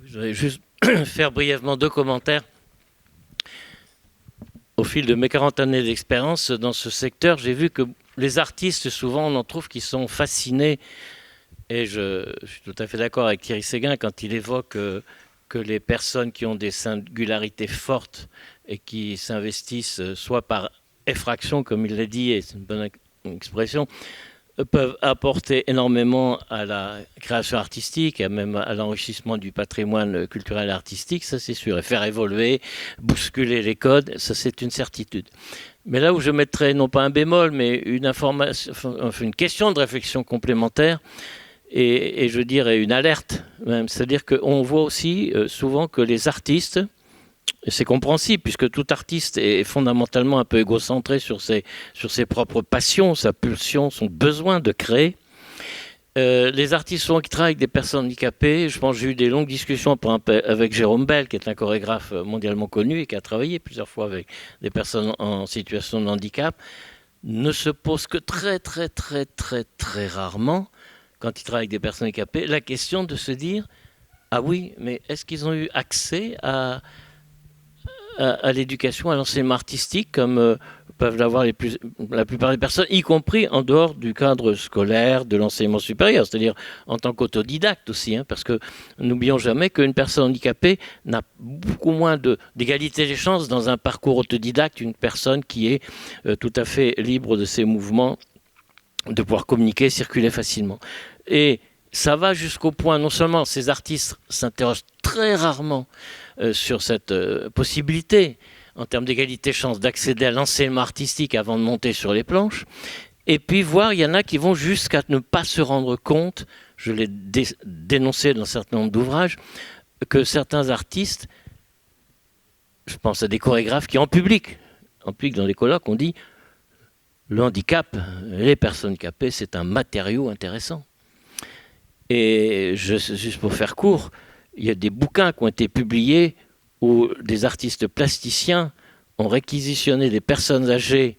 Je voudrais juste faire brièvement 2 commentaires. Au fil de mes 40 années d'expérience dans ce secteur, j'ai vu que les artistes, souvent, on en trouve qui sont fascinés. Et je suis tout à fait d'accord avec Thierry Séguin quand il évoque que les personnes qui ont des singularités fortes et qui s'investissent soit par effraction, comme il l'a dit, et c'est une bonne expression, peuvent apporter énormément à la création artistique et même à l'enrichissement du patrimoine culturel et artistique, ça c'est sûr, et faire évoluer, bousculer les codes, ça c'est une certitude. Mais là où je mettrais non pas un bémol, mais une question de réflexion complémentaire, et je dirais une alerte même, c'est-à-dire qu'on voit aussi souvent que les artistes, et c'est compréhensible puisque tout artiste est fondamentalement un peu égocentré sur ses propres passions, sa pulsion, son besoin de créer. Les artistes souvent qui travaillent avec des personnes handicapées, je pense que j'ai eu des longues discussions avec Jérôme Bell, qui est un chorégraphe mondialement connu et qui a travaillé plusieurs fois avec des personnes en situation de handicap, ne se pose que très rarement, quand il travaille avec des personnes handicapées, la question de se dire « Ah oui, mais est-ce qu'ils ont eu accès à l'éducation, à l'enseignement artistique, comme peuvent l'avoir la plupart des personnes, y compris en dehors du cadre scolaire, de l'enseignement supérieur, c'est-à-dire en tant qu'autodidacte aussi, parce que n'oublions jamais qu'une personne handicapée n'a beaucoup moins d'égalité des chances dans un parcours autodidacte qu'une personne qui est tout à fait libre de ses mouvements, de pouvoir communiquer, circuler facilement. Et ça va jusqu'au point, non seulement ces artistes s'interrogent très rarement sur cette possibilité, en termes d'égalité de chance, d'accéder à l'enseignement artistique avant de monter sur les planches, et puis voir, il y en a qui vont jusqu'à ne pas se rendre compte, je l'ai dénoncé dans un certain nombre d'ouvrages, que certains artistes, je pense à des chorégraphes qui en public dans les colloques, on dit le handicap, les personnes handicapées, c'est un matériau intéressant. Et juste pour faire court, il y a des bouquins qui ont été publiés où des artistes plasticiens ont réquisitionné des personnes âgées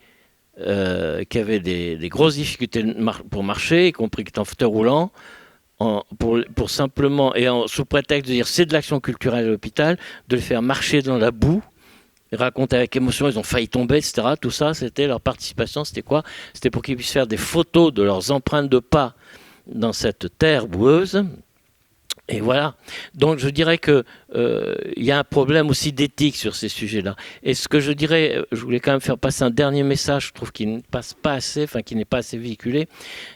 qui avaient des grosses difficultés pour marcher, y compris qui étaient en fauteuil roulant, pour simplement, et sous prétexte de dire c'est de l'action culturelle à l'hôpital, de les faire marcher dans la boue. Ils racontent avec émotion, ils ont failli tomber, etc. Tout ça, c'était leur participation. C'était quoi? C'était pour qu'ils puissent faire des photos de leurs empreintes de pas dans cette terre boueuse. Et voilà. Donc je dirais qu'il y a un problème aussi d'éthique sur ces sujets-là. Et ce que je dirais, je voulais quand même faire passer un dernier message, je trouve qu'il ne passe pas assez, enfin qui n'est pas assez véhiculé,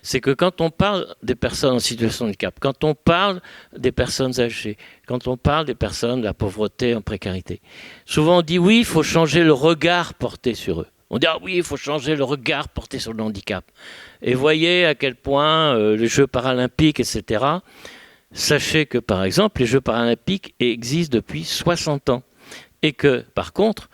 c'est que quand on parle des personnes en situation de handicap, quand on parle des personnes âgées, quand on parle des personnes de la pauvreté en précarité, souvent on dit oui, il faut changer le regard porté sur eux. On dit ah oui, il faut changer le regard porté sur le handicap. Et voyez à quel point les Jeux paralympiques, etc., sachez que, par exemple, les Jeux paralympiques existent depuis 60 ans. Et que, par contre,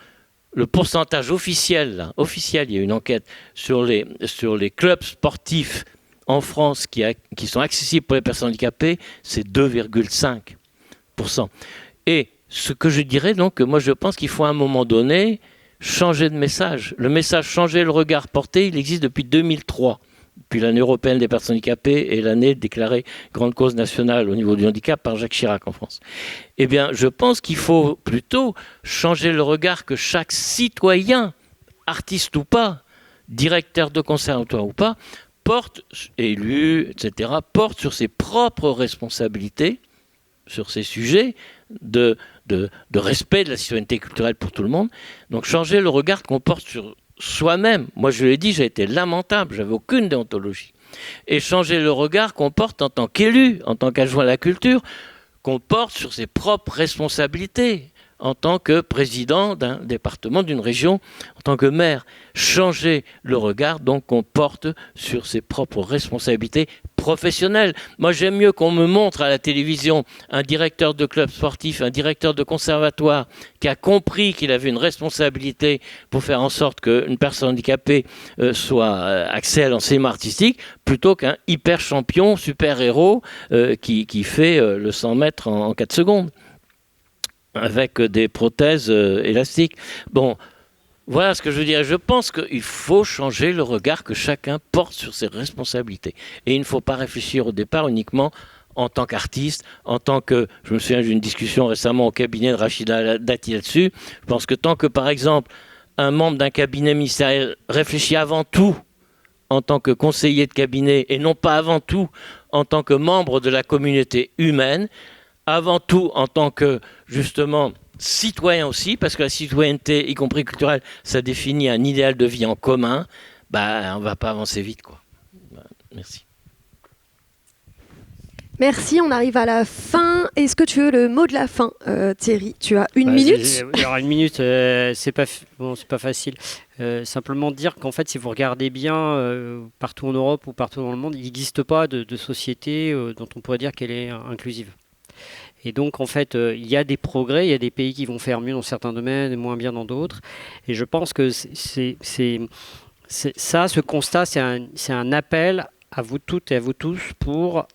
le pourcentage officiel, il y a une enquête sur les clubs sportifs en France qui sont accessibles pour les personnes handicapées, c'est 2,5%. Et ce que je dirais donc, moi je pense qu'il faut à un moment donné changer de message. Le message changer le regard porté, il existe depuis 2003. Puis l'année européenne des personnes handicapées et l'année déclarée grande cause nationale au niveau du handicap par Jacques Chirac en France. Eh bien, je pense qu'il faut plutôt changer le regard que chaque citoyen, artiste ou pas, directeur de conservatoire ou pas, porte, élu, etc., porte sur ses propres responsabilités, sur ces sujets de respect de la citoyenneté culturelle pour tout le monde. Donc changer le regard qu'on porte sur soi-même. Moi, je l'ai dit, j'ai été lamentable, j'avais aucune déontologie. Et changer le regard qu'on porte en tant qu'élu, en tant qu'adjoint à la culture, qu'on porte sur ses propres responsabilités, en tant que président d'un département, d'une région, en tant que maire. Changer le regard, donc, qu'on porte sur ses propres responsabilités professionnel. Moi, j'aime mieux qu'on me montre à la télévision un directeur de club sportif, un directeur de conservatoire qui a compris qu'il avait une responsabilité pour faire en sorte qu'une personne handicapée accès à l'enseignement artistique, plutôt qu'un hyper champion, super héros qui fait le 100 mètres en 4 secondes avec des prothèses élastiques. Bon, voilà ce que je veux dire. Je pense qu'il faut changer le regard que chacun porte sur ses responsabilités. Et il ne faut pas réfléchir au départ uniquement en tant qu'artiste, en tant que... Je me souviens d'une discussion récemment au cabinet de Rachida Dati là-dessus. Je pense que tant que, par exemple, un membre d'un cabinet ministériel réfléchit avant tout en tant que conseiller de cabinet et non pas avant tout en tant que membre de la communauté humaine, avant tout en tant que, justement, citoyen aussi, parce que la citoyenneté, y compris culturelle, ça définit un idéal de vie en commun, on ne va pas avancer vite, quoi. Merci. Merci, on arrive à la fin. Est-ce que tu veux le mot de la fin, Thierry? Tu as une minute. Alors, une minute, c'est pas facile. Simplement dire qu'en fait, si vous regardez bien, partout en Europe ou partout dans le monde, il n'existe pas de société dont on pourrait dire qu'elle est inclusive. Et donc, en fait, il y a des progrès, il y a des pays qui vont faire mieux dans certains domaines et moins bien dans d'autres. Et je pense que ce constat, c'est un appel à vous toutes et à vous tous pour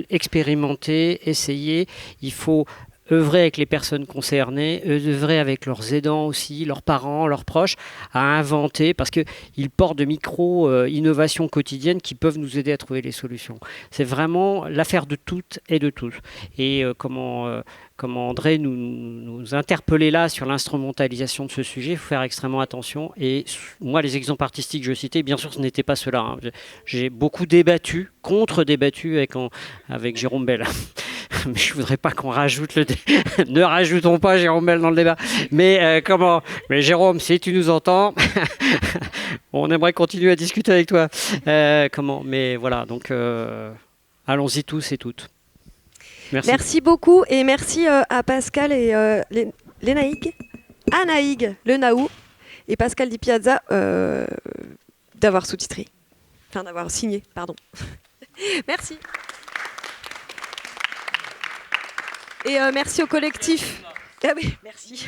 expérimenter, essayer. Il faut œuvrer avec les personnes concernées, œuvrer avec leurs aidants aussi, leurs parents, leurs proches, à inventer, parce qu'ils portent de micro-innovations quotidiennes qui peuvent nous aider à trouver les solutions. C'est vraiment l'affaire de toutes et de tous. Et comment André nous interpellait là sur l'instrumentalisation de ce sujet, il faut faire extrêmement attention. Et moi, les exemples artistiques que je citais, bien sûr, ce n'était pas cela. Hein. J'ai beaucoup débattu, contre-débattu avec Jérôme Bel. Mais je voudrais pas qu'on rajoute ne rajoutons pas Jérôme Bel dans le débat. Mais Mais Jérôme, si tu nous entends, on aimerait continuer à discuter avec toi. Mais voilà, donc allons-y tous et toutes. Merci. Merci beaucoup et merci à Pascal et Anaïg Le Naou et Pascal Di Piazza d'avoir sous-titré. Enfin, d'avoir signé, pardon. Merci. Et merci au collectif. Ah oui, merci.